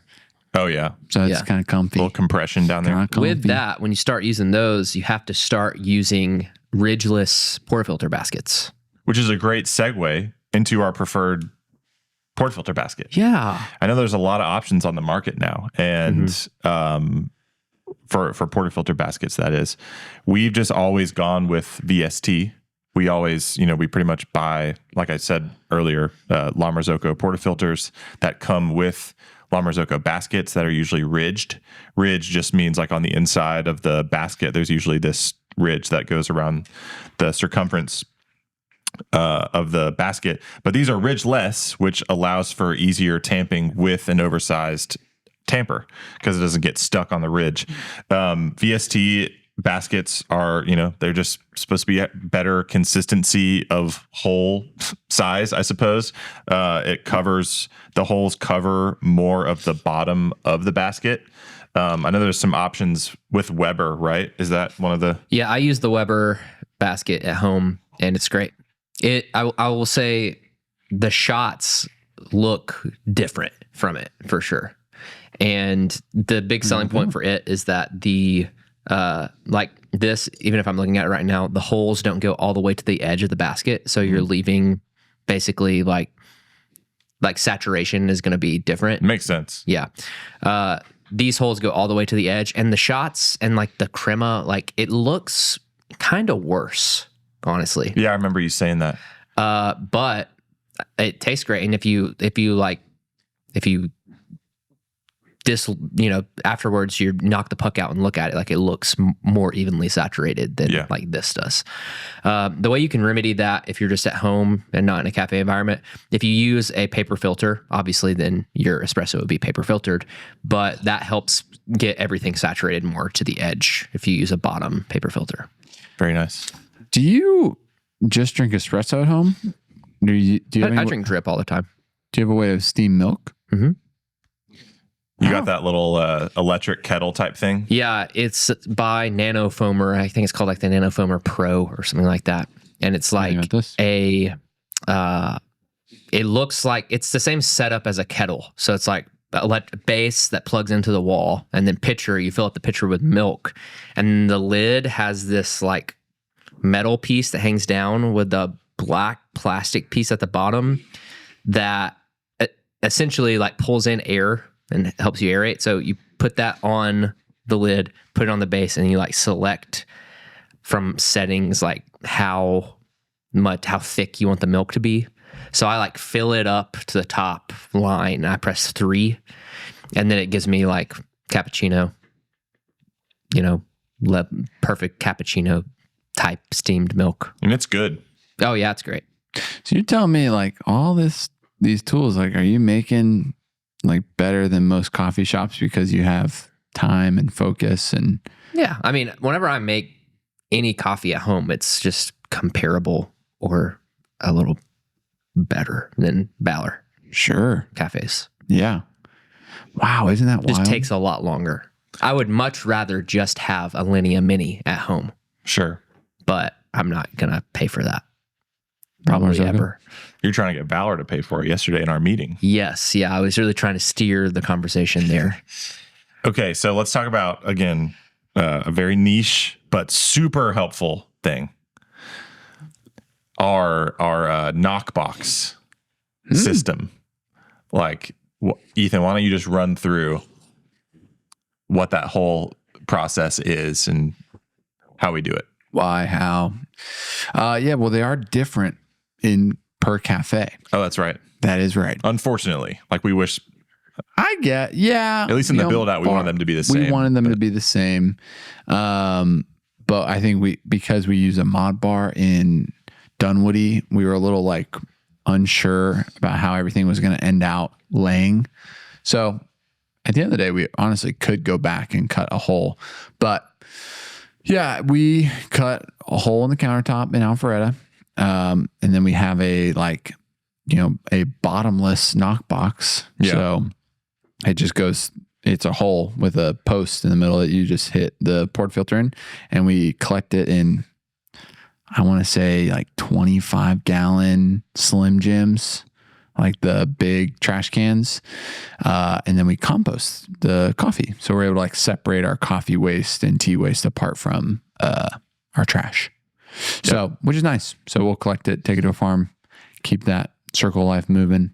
Oh, yeah. So it's kind of comfy. A little compression down there. Kinda comfy. With that, when you start using those, you have to start using ridgeless portafilter baskets. Which is a great segue into our preferred portafilter basket. Yeah. I know there's a lot of options on the market now. And for portafilter baskets, that is. We've just always gone with VST. We always, we pretty much buy, like I said earlier, La Marzocco portafilters that come with La Marzocco baskets that are usually ridged. Ridge just means like on the inside of the basket, there's usually this ridge that goes around the circumference. of the basket, but these are ridgeless, which allows for easier tamping with an oversized tamper because it doesn't get stuck on the ridge. VST baskets are, they're just supposed to be better consistency of hole size, I suppose. The holes cover more of the bottom of the basket. I know there's some options with Weber, right? Is that one of the... Yeah, I use the Weber basket at home, and it's great. I will say the shots look different from it for sure. And the big selling point for it is that the like this, even if I'm looking at it right now, the holes don't go all the way to the edge of the basket. So you're leaving basically like saturation is going to be different. Makes sense. Yeah. These holes go all the way to the edge, and the shots and like the crema, like it looks kind of worse, honestly. Yeah, I remember you saying that. But it tastes great. And if you afterwards you knock the puck out and look at it, like it looks more evenly saturated than like this does. The way you can remedy that if you're just at home and not in a cafe environment, if you use a paper filter, obviously then your espresso would be paper filtered, but that helps get everything saturated more to the edge if you use a bottom paper filter. Very nice. Do you just drink espresso at home? I drink drip all the time. Do you have a way to steam milk? Mm-hmm. You got that little electric kettle type thing? Yeah, it's by Nanofoamer. I think it's called like the Nanofoamer Pro or something like that. And it's like it looks like it's the same setup as a kettle. So it's like a base that plugs into the wall, and then you fill up the pitcher with milk. And the lid has this like metal piece that hangs down with the black plastic piece at the bottom that essentially like pulls in air and helps you aerate. So you put that on the lid, put it on the base, and you like select from settings like how thick you want the milk to be. So I like fill it up to the top line, and I press 3, and then it gives me like cappuccino, perfect cappuccino type steamed milk. And it's good. Oh yeah, it's great. So you're telling me like all these tools, like, are you making like better than most coffee shops because you have time and focus? And yeah, I mean, whenever I make any coffee at home, it's just comparable or a little better than Valor sure cafes. Yeah. Wow, isn't that wild? Just takes a lot longer. I would much rather just have a Linea Mini at home. Sure. But I'm not gonna pay for that. Probably ever. You're trying to get Valor to pay for it yesterday in our meeting. Yes. Yeah. I was really trying to steer the conversation there. Okay. So let's talk about, again, a very niche but super helpful thing. Our knockbox system. Like, Ethan, why don't you just run through what that whole process is and how we do it? Why, how? Yeah, well, they are different per cafe. Oh, that's right. That is right. Unfortunately, like we wish. I get, yeah. At least in the build out, we wanted them to be the same. We wanted them to be the same. But I think because we use a mod bar in Dunwoody, we were a little like unsure about how everything was going to end out laying. So at the end of the day, we honestly could go back and cut a hole. But yeah, we cut a hole in the countertop in Alpharetta. And then we have a bottomless knockbox. Yeah. So it just goes, it's a hole with a post in the middle that you just hit the port filter in, and we collect it in, I want to say like 25-gallon Slim Jims, like the big trash cans. And then we compost the coffee. So we're able to like separate our coffee waste and tea waste apart from our trash. Yep. So, which is nice. So we'll collect it, take it to a farm, keep that circle of life moving.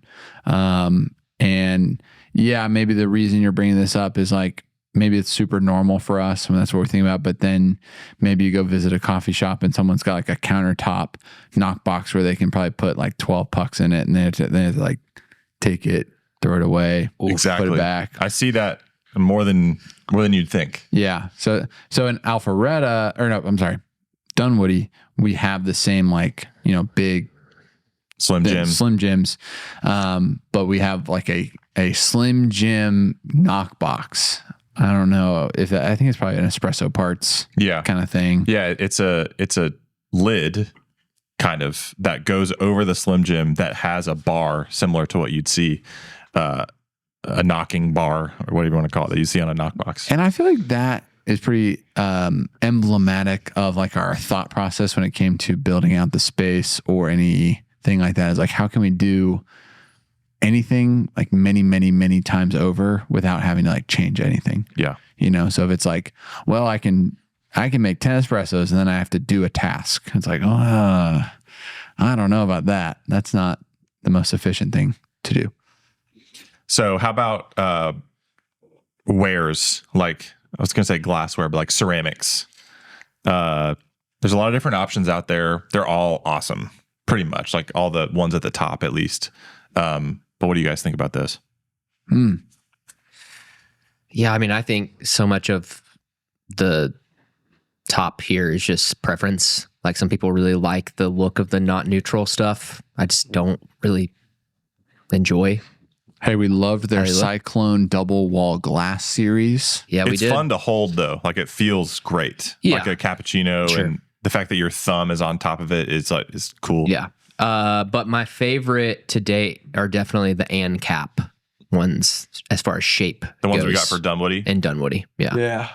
And yeah, maybe the reason you're bringing this up is like, maybe it's super normal for us and that's what we're thinking about. But then maybe you go visit a coffee shop and someone's got like a countertop knockbox where they can probably put like 12 pucks in it, and they have to like take it, throw it away, exactly, put it back. I see that more than you'd think. Yeah. So in Dunwoody, we have the same like, big Slim Jim. Slim Jims. But we have like a Slim Jim knockbox. I don't know if I think it's probably an espresso parts kind of thing. Yeah, it's a lid kind of that goes over the Slim Jim that has a bar similar to what you'd see a knocking bar or whatever you want to call it that you see on a knockbox. And I feel like that is pretty emblematic of like our thought process when it came to building out the space or anything like that. Is like, how can we do anything like many, many, many times over without having to like change anything? Yeah. So if it's like, well, I can make 10 espressos and then I have to do a task. It's like, I don't know about that. That's not the most efficient thing to do. So how about wares? Like, I was going to say glassware, but like ceramics. There's a lot of different options out there. They're all awesome, pretty much, like all the ones at the top at least. But what do you guys think about this? Yeah, I mean, I think so much of the top here is just preference. Like some people really like the look of the not neutral stuff. I just don't really enjoy. Hey, we loved their Cyclone double wall glass series. Yeah, we It's did. fun to hold though. Like it feels great. Yeah. Like a cappuccino, Sure. and the fact that your thumb is on top of it is cool. Yeah. But my favorite to date are definitely the Ann Cap ones as far as shape. The ones we goes. got for Dunwoody. And Dunwoody. Yeah. Yeah.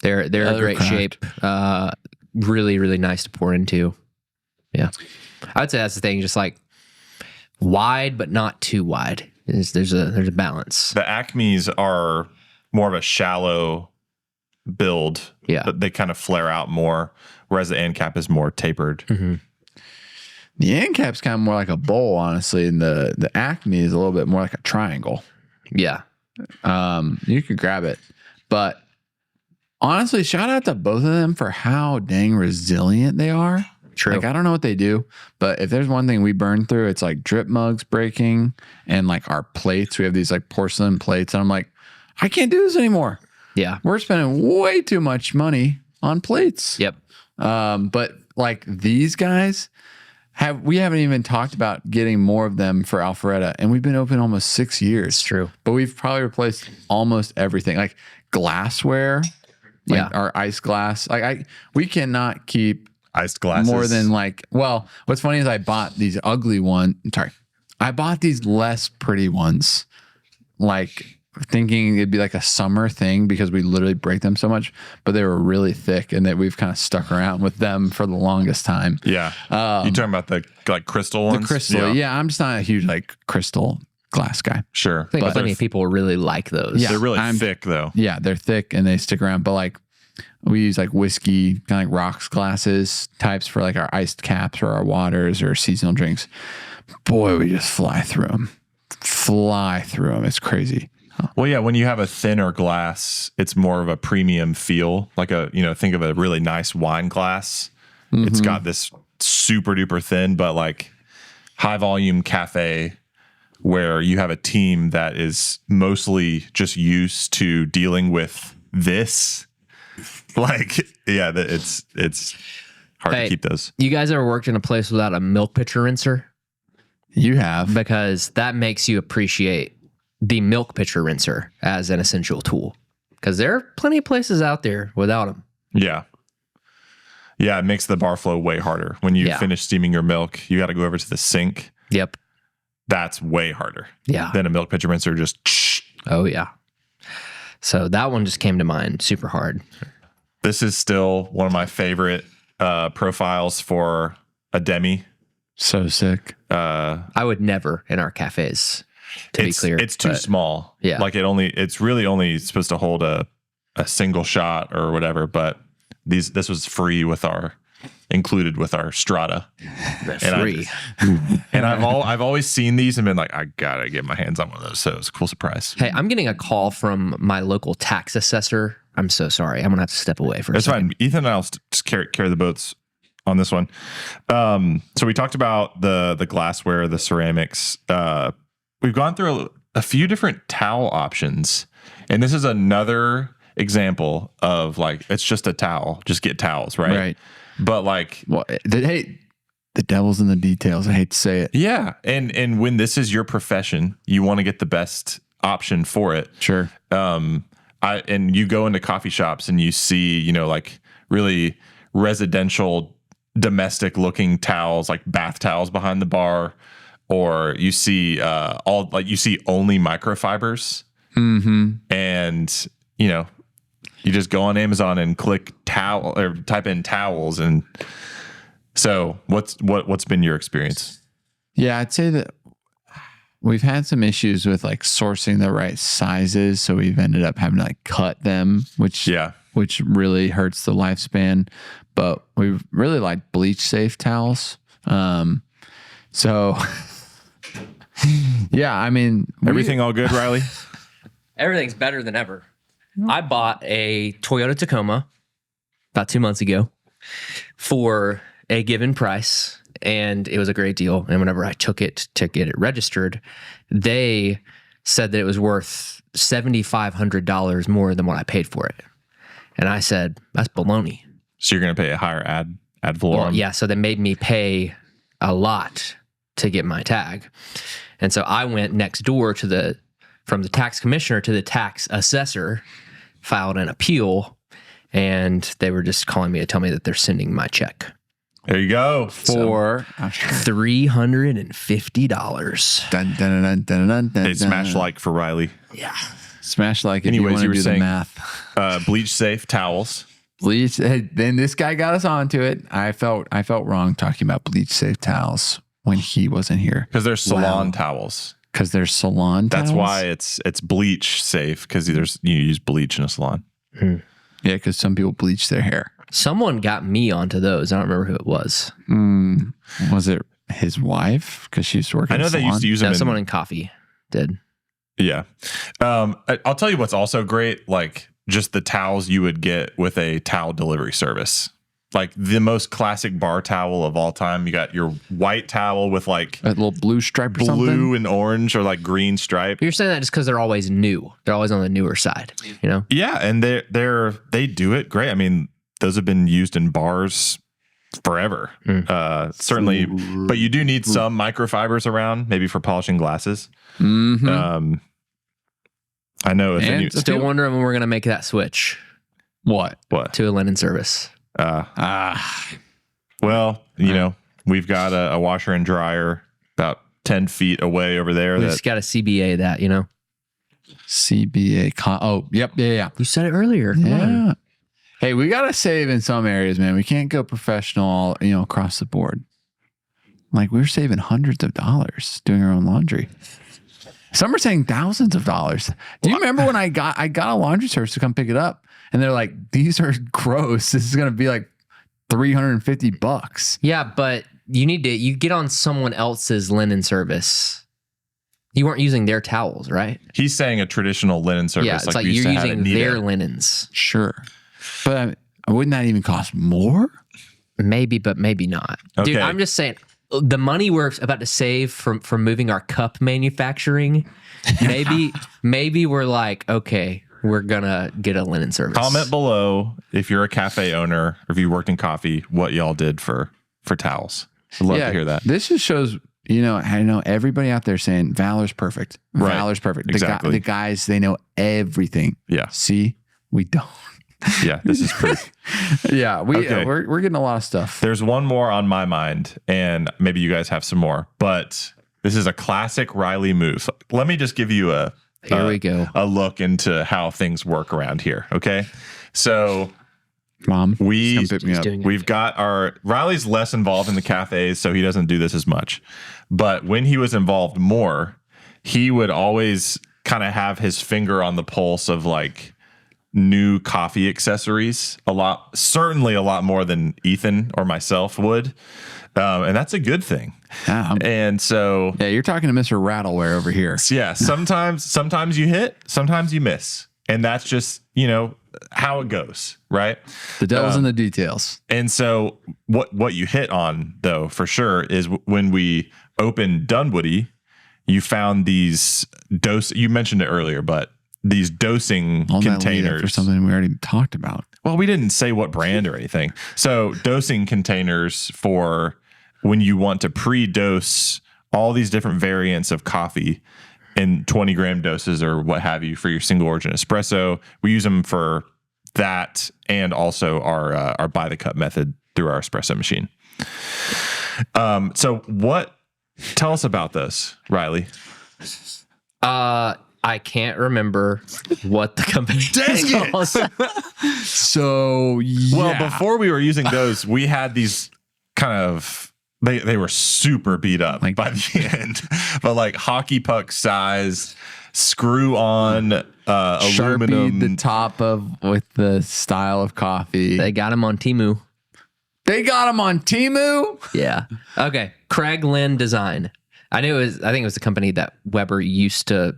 They're a great craft. shape. Really, really nice to pour into. Yeah. I would say that's the thing, just like wide, but not too wide. There's a balance. The Acmes are more of a shallow build. Yeah. But they kind of flare out more, whereas the ANCAP is more tapered. Mm-hmm. The end cap's kind of more like a bowl, honestly, and the Acme is a little bit more like a triangle. Yeah. You could grab it, but honestly, shout out to both of them for how dang resilient they are. True. Like, I don't know what they do, but if there's one thing we burn through, it's like drip mugs breaking and like our plates. We have these like porcelain plates, and I'm like, I can't do this anymore. Yeah. We're spending way too much money on plates. Yep. But like these guys we haven't even talked about getting more of them for Alpharetta, and we've been open almost 6 years. It's true. But we've probably replaced almost everything, like glassware, like our ice glass. Like we cannot keep Iced glasses. more than like, well, what's funny is I bought these ugly ones. Sorry. I bought these less pretty ones, like thinking it'd be like a summer thing because we literally break them so much, but they were really thick and that we've kind of stuck around with them for the longest time. Yeah. You talking about the like crystal ones? The crystal. Yeah. I'm just not a huge like crystal glass guy. Sure. I think But plenty of people really like those. Yeah. they're really I'm- thick though. Yeah. They're thick and they stick around, but like we use like whiskey, kind of like rocks glasses types for like our iced caps or our waters or seasonal drinks. Boy, we just fly through them. It's crazy. Well, yeah, when you have a thinner glass, it's more of a premium feel. Like think of a really nice wine glass. It's got this super duper thin, but like high volume cafe where you have a team that is mostly just used to dealing with this. Like, yeah, it's hard to keep those. You guys ever worked in a place without a milk pitcher rinser? You have. Because that makes you appreciate the milk pitcher rinser as an essential tool. Because there are plenty of places out there without them. Yeah. Yeah, it makes the bar flow way harder. When you finish steaming your milk, you got to go over to the sink. Yep. That's way harder. Yeah. Than a milk pitcher rinser just. Oh, yeah. So that one just came to mind super hard. This is still one of my favorite profiles for a demi. So sick. I would never in our cafes, to be clear. It's too small. Yeah. Like it's really only supposed to hold a single shot or whatever, but this was free included with our Strata. Free. And I've always seen these and been like, I gotta get my hands on one of those. So it's a cool surprise. Hey, I'm getting a call from my local tax assessor. I'm so sorry. I'm gonna have to step away for a That's second. fine. Ethan and I'll just carry the boats on this one. So we talked about the glassware, the ceramics. We've gone through a few different towel options, and this is another example of like, it's just a towel. Just get towels, right? Right. But like, Well, hey, the devil's in the details. I hate to say it. yeah. And when this is your profession, you want to get the best option for it. Sure. And you go into coffee shops and you see, you know, like really residential, domestic looking towels, like bath towels behind the bar, or you see you see only microfibers. Mm-hmm. And, you know, you just go on Amazon and click towel or type in towels. And so what's been your experience? Yeah, I'd say that we've had some issues with like sourcing the right sizes. So we've ended up having to like cut them, which really hurts the lifespan. But we really like bleach safe towels. So yeah, I mean, Everything all good, Riley? Everything's better than ever. I bought a Toyota Tacoma about 2 months ago for a given price, and it was a great deal. And whenever I took it to get it registered, they said that it was worth $7,500 more than what I paid for it. And I said, that's baloney. So you're going to pay a higher ad valorem? Well, yeah, so they made me pay a lot to get my tag. And so I went next door from the tax commissioner to the tax assessor, filed an appeal, and they were just calling me to tell me that they're sending my check. There you go. for $350. dun, dun, dun, dun, dun, dun, Hey, smash like for Riley. Yeah. smash like if Anyways, you you were want to do the saying- math. Bleach safe towels. Bleach. Hey, then this guy got us onto it. I felt wrong talking about bleach safe towels when he wasn't here Because they're salon towels. because there's salon towels. That's why it's bleach safe, because you use bleach in a salon. Yeah, because some people bleach their hair. Someone got me onto those. I don't remember who it was. Was it his wife? Because she used to work. I know they used to use them. No, someone in coffee did. Yeah. I'll tell you what's also great, like just the towels you would get with a towel delivery service. Like the most classic bar towel of all time. You got your white towel with like a little blue stripe or something. blue and orange or like green stripe. You're saying that just because they're always new. They're always on the newer side, you know? Yeah, and they do it great. I mean, those have been used in bars forever. Certainly, but you do need some microfibers around, maybe for polishing glasses. Mm-hmm. I know if And any, Still wondering when we're going to make that switch What? to a linen service. Well, you know, we've got a washer and dryer about 10 feet away over there. We That just got to CBA that, you know? CBA. Oh, yep. Yeah. You said it earlier. Come on. Yeah. Hey, we got to save in some areas, man. We can't go professional, across the board. Like we're saving hundreds of dollars doing our own laundry. Some are saying thousands of dollars. Do you remember when I got a laundry service to come pick it up and they're like, these are gross. This is going to be like $350. Yeah, but you get on someone else's linen service. You weren't using their towels, right? he's saying a traditional linen service. Yeah, it's like we used you're to have using at Nita. their linens. Sure. But wouldn't that even cost more? Maybe, but maybe not. Dude, Okay. I'm just saying the money we're about to save from moving our cup manufacturing, maybe we're like, okay, we're gonna get a linen service. Comment below if you're a cafe owner or if you worked in coffee, what y'all did for towels. I'd love to hear that. This just shows, I know everybody out there saying Valor's perfect. Right. Valor's perfect. Exactly. The guys, they know everything. Yeah. See, we don't. Yeah, this is proof. Yeah, Okay. we're getting a lot of stuff. There's one more on my mind, and maybe you guys have some more, but this is a classic Riley move. So let me just give you Here we go. a look into how things work around here. Okay. So Mom, we come pick me up. doing it. we've got Riley's less involved in the cafes, so he doesn't do this as much. But when he was involved more, he would always kind of have his finger on the pulse of like new coffee accessories, certainly a lot more than Ethan or myself would. And that's a good thing. Yeah, And so, you're talking to Mr. Rattleware over here. yeah, sometimes you hit, sometimes you miss. And that's just, how it goes, right? The devil's in the details. And so what you hit on, though, for sure, is when we opened Dunwoody, you found these you mentioned it earlier, but these dosing All that lead up containers for something we already talked about. Well, we didn't say what brand or anything. So dosing containers for when you want to pre-dose all these different variants of coffee in 20-gram doses or what have you for your single origin espresso. We use them for that and also our by the cup method through our espresso machine. Tell us about this, Riley. I can't remember what the company Dang was. So, yeah. Well, before we were using those, we had these kind of they were super beat up Like- by the end, but like hockey puck size, screw on aluminum. Sharpied the top of with the style of coffee. They got him on Temu. They got them on Temu. Yeah. Okay. Craig Lynn Design. I think it was the company that Weber used to,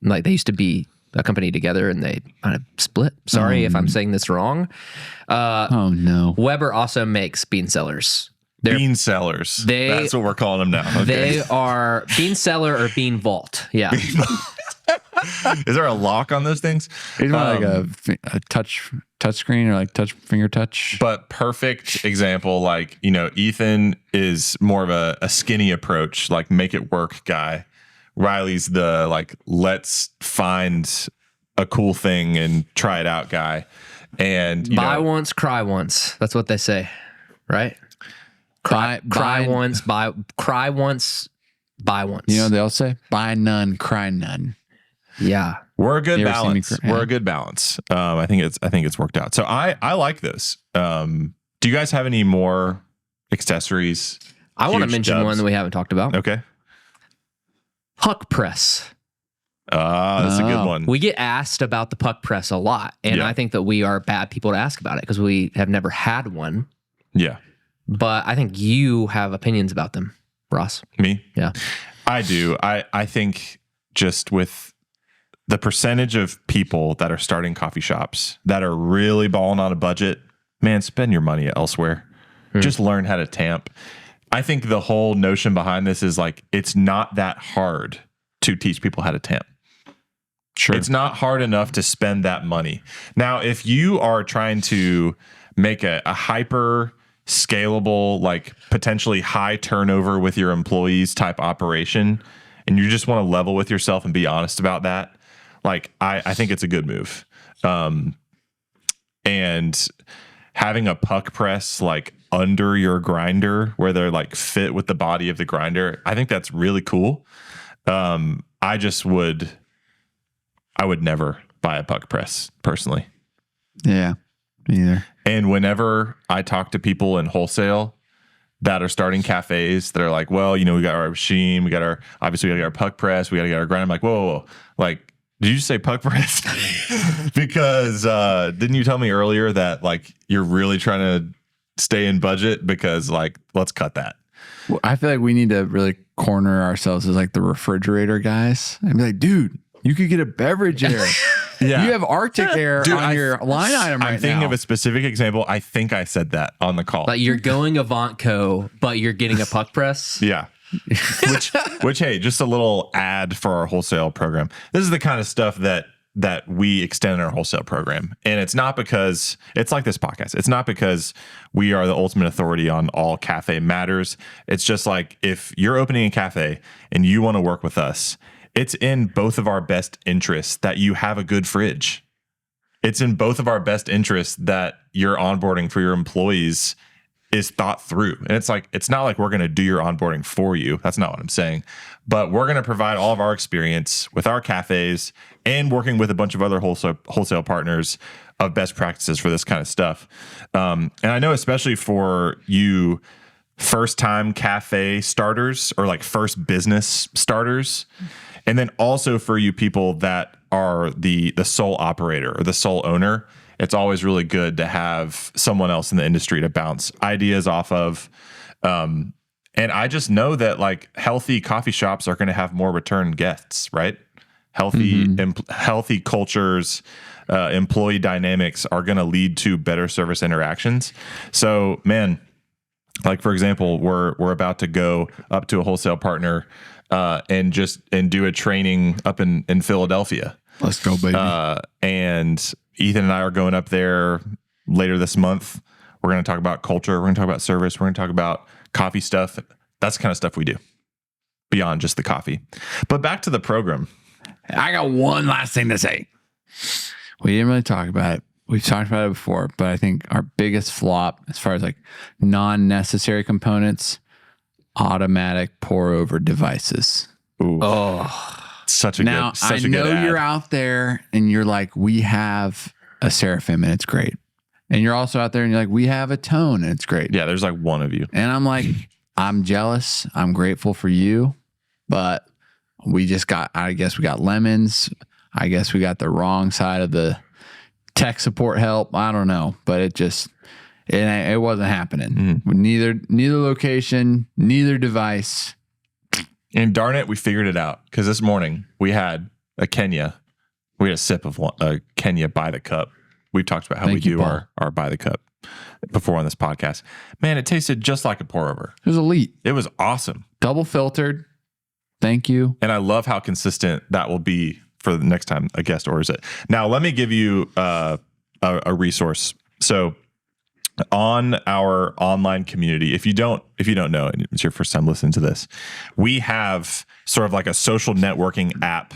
like, they used to be a company together and they kind of split. Sorry if I'm saying this wrong. Oh no. Weber also makes bean cellars. Bean sellers. That's what we're calling them now. Okay. They are bean cellar or bean vault. Yeah. Is there a lock on those things? It's more like a touch screen or like finger touch. But perfect example, like, Ethan is more of a skinny approach, like make it work guy. Riley's the like, let's find a cool thing and try it out guy. And Buy once, cry once. That's what they say, right? Cry once, cry once, buy once. They all say buy none, cry none. Yeah. we're a good You ever seen me balance. cry? We're a good balance. I think it's worked out. So I like this. Do you guys have any more accessories? I want to Huge mention dubs? one that we haven't talked about. Okay. Puck press. That's a good one. We get asked about the puck press a lot. And Yeah. I think that we are bad people to ask about it because we have never had one. Yeah. But I think you have opinions about them, Ross. Me? Yeah. I do. I think just with the percentage of people that are starting coffee shops that are really balling on a budget, man, spend your money elsewhere. Just learn how to tamp. I think the whole notion behind this is like, it's not that hard to teach people how to tamp. Sure. It's not hard enough to spend that money. Now, if you are trying to make a hyper scalable, like potentially high turnover with your employees type operation, and you just want to level with yourself and be honest about that, like I think it's a good move. And having a puck press like under your grinder where they're like fit with the body of the grinder, I think that's really cool. I would never buy a puck press personally. Yeah. Me either. And whenever I talk to people in wholesale that are starting cafes that are like, well, we got our machine, we got our puck press, we got to get our grinder. I'm like, whoa. Like, did you say puck press? Because didn't you tell me earlier that like you're really trying to stay in budget? Because like, let's cut that. Well, I feel like we need to really corner ourselves as like the refrigerator guys and be like, dude, you could get a beverage air. Yeah. You have Arctic air Dude, on your line item right now. I'm thinking of a specific example. I think I said that on the call. Like you're going Avantco, but you're getting a puck press. Yeah. which hey, just a little ad for our wholesale program. This is the kind of stuff that we extend in our wholesale program. And it's not because it's like this podcast. It's not because we are the ultimate authority on all cafe matters. It's just like if you're opening a cafe and you want to work with us, it's in both of our best interests that you have a good fridge. It's in both of our best interests that your onboarding for your employees is thought through. And it's like, it's not like we're going to do your onboarding for you. That's not what I'm saying. But we're going to provide all of our experience with our cafes and working with a bunch of other wholesale partners of best practices for this kind of stuff. And I know especially for you first time cafe starters or like first business starters, and then also for you people that are the sole operator or the sole owner, it's always really good to have someone else in the industry to bounce ideas off of. And I just know that like healthy coffee shops are going to have more return guests, right? Healthy cultures, employee dynamics are going to lead to better service interactions. So, man, like for example, we're about to go up to a wholesale partner and do a training up in Philadelphia. Let's go, baby. And Ethan and I are going up there later this month. We're going to talk about culture. We're going to talk about service. We're going to talk about coffee stuff. That's the kind of stuff we do beyond just the coffee. But back to the program. I got one last thing to say. We didn't really talk about it. We've talked about it before, but I think our biggest flop as far as like non-necessary components, automatic pour over devices. Ooh. Oh, Such a Now, good, such I a know good ad. you're out there and you're like, we have a Seraphim and it's great. And you're also out there and you're like, we have a Tone and it's great. Yeah, there's like one of you. And I'm like, I'm jealous. I'm grateful for you. But we just got, I guess we got lemons. I guess we got the wrong side of the tech support help. I don't know. But it wasn't happening. Neither location, neither device. And darn it, we figured it out. Because this morning we had a Kenya. We had a sip of a Kenya by the cup. We've talked about how Thank we you, do Paul. our by the cup before on this podcast. Man, it tasted just like a pour over. It was elite. It was awesome. Double filtered. Thank you. And I love how consistent that will be for the next time a guest orders it. Now, let me give you a resource. So on our online community, if you don't know, and it's your first time listening to this, we have sort of like a social networking app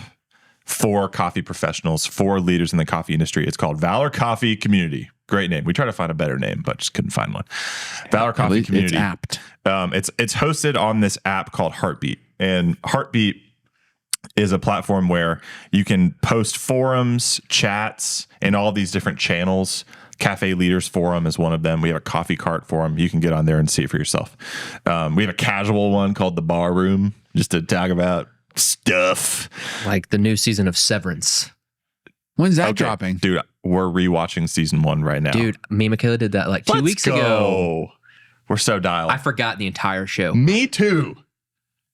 for coffee professionals, for leaders in the coffee industry. It's called Valor Coffee Community. Great name. We tried to find a better name, but just couldn't find one. Valor Coffee Community. It's apt. It's hosted on this app called Heartbeat. And Heartbeat is a platform where you can post forums, chats, and all these different channels. Cafe Leaders Forum is one of them. We have a coffee cart forum. You can get on there and see it for yourself. We have a casual one called the Bar Room, just to talk about stuff. like the new season of Severance. When's that Okay, dropping? dude, we're rewatching season 1 right now. Dude, me and Michaela did that like 2 weeks ago. We're so dialed. I forgot the entire show. Me too.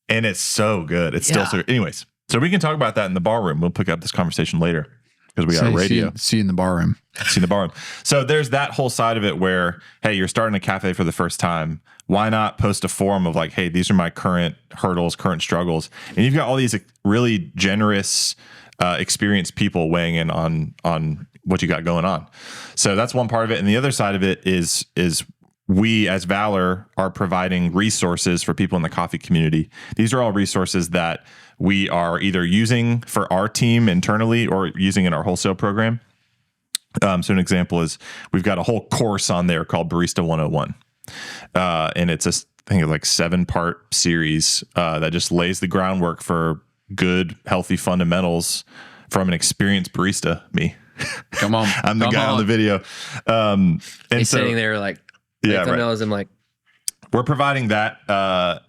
And it's so good. It's still Yeah. so good. Anyways, so we can talk about that in the bar room. We'll pick up this conversation later because we got Say, radio. See you in the bar room. See the bar room. So there's that whole side of it where, hey, you're starting a cafe for the first time. Why not post a forum of like, hey, these are my current hurdles, current struggles. And you've got all these really generous, experienced people weighing in on what you got going on. So that's one part of it. And the other side of it is we as Valor are providing resources for people in the coffee community. These are all resources that we are either using for our team internally or using in our wholesale program. So an example is we've got a whole course on there called Barista 101. And it's I think it's like 7-part series that just lays the groundwork for good, healthy fundamentals from an experienced barista, me. Come on. I'm the guy on the video. And He's so, sitting there like, yeah, right. thumbnails. I'm like, We're providing that.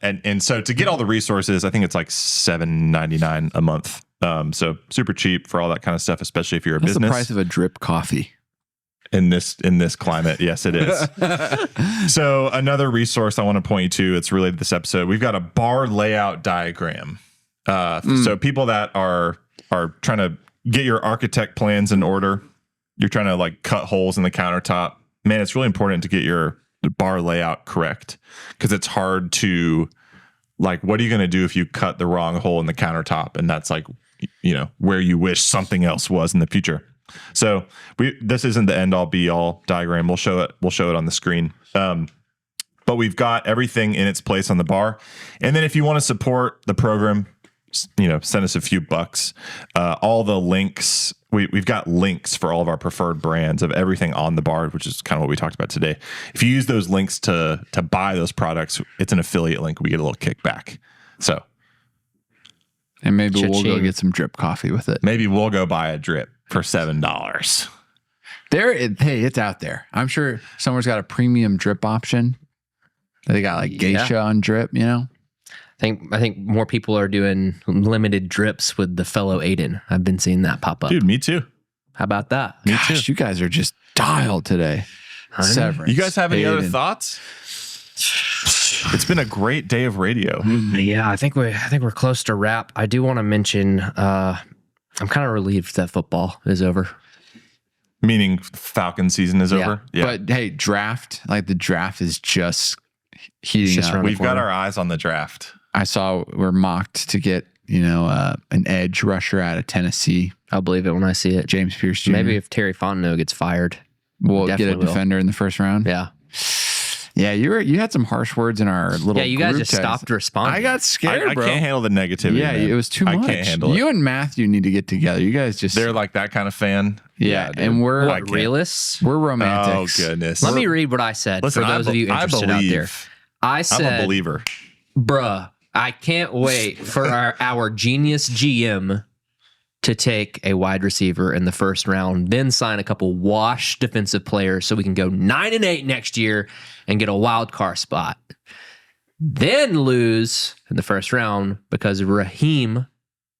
And so to get all the resources, I think it's like $7.99 a month. So super cheap for all that kind of stuff, especially if you're a That's business. the price of a drip coffee. In this climate. Yes, it is. So another resource I want to point you to, it's related to this episode. We've got a bar layout diagram. So people that are trying to get your architect plans in order, you're trying to like cut holes in the countertop. Man, it's really important to get your bar layout correct because it's hard to like, what are you going to do if you cut the wrong hole in the countertop? And that's like, where you wish something else was in the future. So this isn't the end all be all diagram. We'll show it on the screen. But we've got everything in its place on the bar. And then if you want to support the program, send us a few bucks. All the links, we've got links for all of our preferred brands of everything on the bar, which is kind of what we talked about today. If you use those links to buy those products, it's an affiliate link. We get a little kickback. So, And maybe we'll go Cha-ching. get some drip coffee with it. maybe we'll go buy a drip for $7. Hey, it's out there. I'm sure someone's got a premium drip option. They got like geisha on drip, I think more people are doing limited drips with the fellow Aiden. I've been seeing that pop up. Dude, me too. How about that? Gosh, you guys are just dialed today. Severance. You guys have any other Aiden. thoughts? It's been a great day of radio. Yeah, I think we're close to wrap. I do want to mention I'm kind of relieved that football is over. Meaning Falcon season is over. Yeah. But hey, draft, like the draft is just heating Just up. around the We've got corner. our eyes on the draft. I saw we're mocked to get an edge rusher out of Tennessee. I'll believe it when I see it. James Pierce Jr. Maybe if Terry Fontenot gets fired, we'll get a definitely will. defender in the first round. Yeah. Yeah, you had some harsh words in our little. Yeah, you guys group just text. stopped responding. I got scared, I bro. can't handle the negativity. Yeah, man. it was too much. I can't handle it. You and Matthew need to get together. You guys just They're like that kind of fan. yeah, dude. and we're What, realists? we're Oh romantics. goodness. Let me read what I said Listen, for those of you I interested out there. believe. I I'm a said, believer. bruh, I can't wait for our genius GM to take a wide receiver in the first round, then sign a couple washed defensive players so we can go 9-8 next year and get a wild card spot. Then lose in the first round because Raheem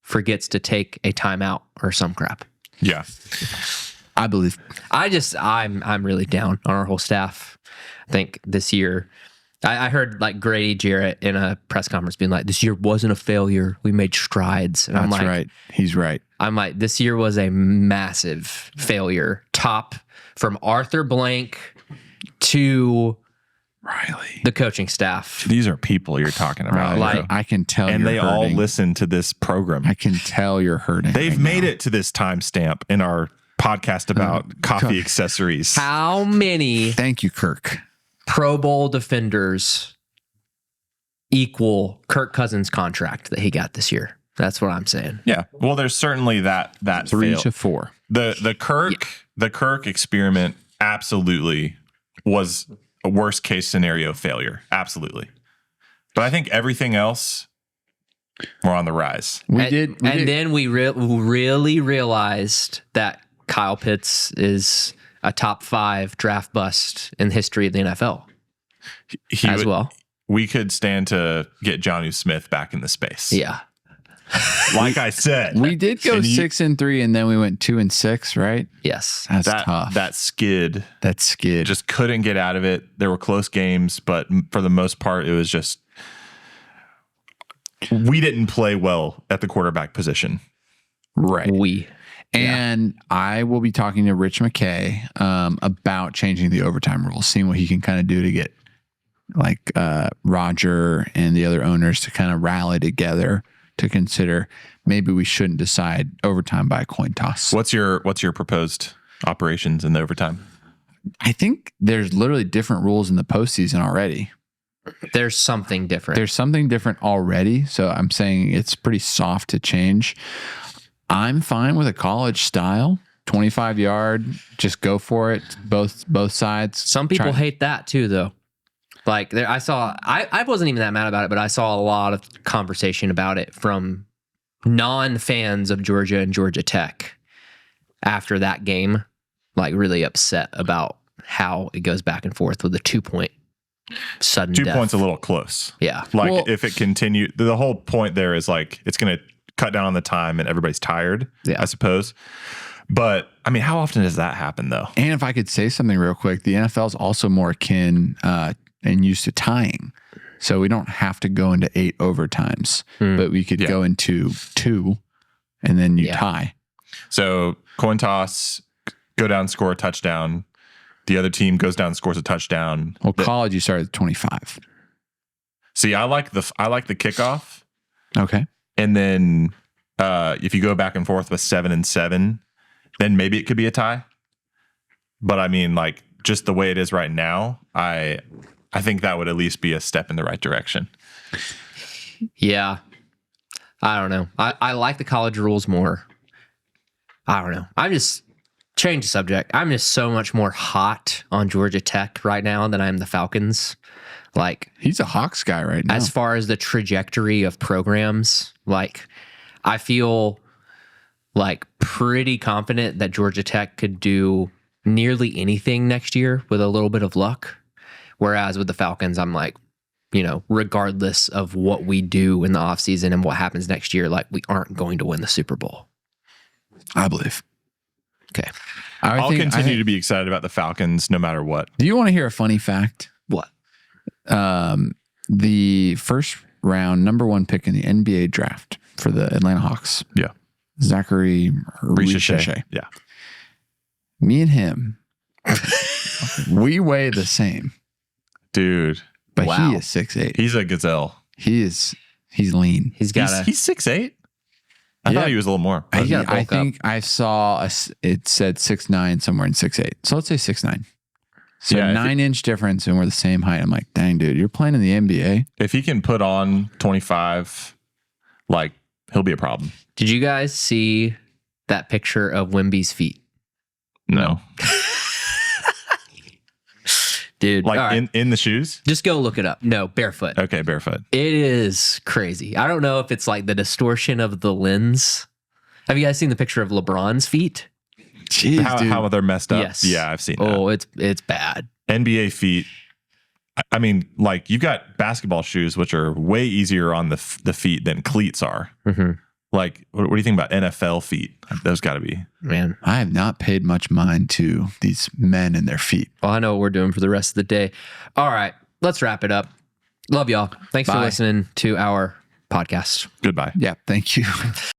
forgets to take a timeout or some crap. Yeah. I believe. I'm really down on our whole staff. I think this year, I heard like Grady Jarrett in a press conference being like, this year wasn't a failure. We made strides. And That's I'm like, right. He's right. I'm like, this year was a massive failure. Top from Arthur Blank to Riley. the coaching staff. These are people you're talking about. Riley, like- I can tell and you're they all hurting. listen to this program. I can tell you're hurting. They've right made now. it to this timestamp in our podcast about coffee accessories. How many Thank you, Kirk. Pro Bowl defenders equal Kirk Cousins' contract that he got this year? That's what I'm saying. Yeah. Well, there's certainly that 3 fail. to 4. The Kirk experiment absolutely was a worst case scenario failure. Absolutely. But I think everything else, we're on the rise. Then we really realized that Kyle Pitts is a top 5 draft bust in the history of the NFL well. We could stand to get Jonnu Smith back in the space. Yeah. Like I said. We did go And 6-3, and then we went 2-6, right? Yes. That's tough. That skid That skid. just couldn't get out of it. There were close games, but for the most part, it was just we didn't play well at the quarterback position. right. We. And I will be talking to Rich McKay about changing the overtime rules, seeing what he can kind of do to get like Roger and the other owners to kind of rally together to consider maybe we shouldn't decide overtime by a coin toss. What's your proposed operations in the overtime? I think there's literally different rules in the postseason already. There's something different. There's something different already. So I'm saying it's pretty soft to change. I'm fine with a college style, 25-yard, just go for it. Both sides. Some people Try- hate that too, though. Like I wasn't even that mad about it, but I saw a lot of conversation about it from non-fans of Georgia and Georgia Tech after that game, like really upset about how it goes back and forth with a 2-point sudden 2 death. points a little close. Yeah. Like Well- if it continued, the whole point there is like it's going to cut down on the time and everybody's tired, Yeah. I suppose. But I mean, how often does that happen though? And if I could say something real quick, the NFL is also more akin and used to tying. So we don't have to go into 8 overtimes, but we could Yeah. go into 2 and then you Yeah. tie. So coin toss, go down, score a touchdown. The other team goes down, scores a touchdown. Well, college, you start at 25. See, I like the kickoff. Okay. And then if you go back and forth with 7 and 7, then maybe it could be a tie. But I mean, like just the way it is right now, I think that would at least be a step in the right direction. Yeah. I don't know. I like the college rules more. I don't know. I'm just change the subject. I'm just so much more hot on Georgia Tech right now than I am the Falcons. Like He's a Hawks guy right now. as far as the trajectory of programs, like I feel like pretty confident that Georgia Tech could do nearly anything next year with a little bit of luck. Whereas with the Falcons, I'm like, regardless of what we do in the offseason and what happens next year, like we aren't going to win the Super Bowl. I believe. Okay. I'll continue to be excited about the Falcons no matter what. Do you want to hear a funny fact? What? The first round, number 1 pick in the NBA draft for the Atlanta Hawks, Yeah. Zachary Ricochet. Ricochet. Yeah. Me and him, we weigh the same, Dude, but Wow. he is 6'8". he's a gazelle. He's lean. He's got He's 6'8". I thought he was a little more. You gotta I bulk think I saw it said 6'9", somewhere in 6'8". So let's say 6'9". So Yeah, 9-inch difference, and we're the same height. I'm like, dang, dude, you're playing in the NBA. If he can put on 25, like he'll be a problem. Did you guys see that picture of Wemby's feet? No, Dude, like all right, in the shoes. just go look it up. No, barefoot. Okay, barefoot. It is crazy. I don't know if it's like the distortion of the lens. Have you guys seen the picture of LeBron's feet? Jeez, dude. How they're messed up. Yes. Yeah, I've seen that. Oh, it's bad. NBA feet. I mean, like you've got basketball shoes, which are way easier on the feet than cleats are. Mm-hmm. Like, what do you think about NFL feet? Those got to be. Man. I have not paid much mind to these men and their feet. Well, I know what we're doing for the rest of the day. All right, let's wrap it up. Love y'all. Thanks for Bye. listening to our podcast. Goodbye. Yeah, thank you.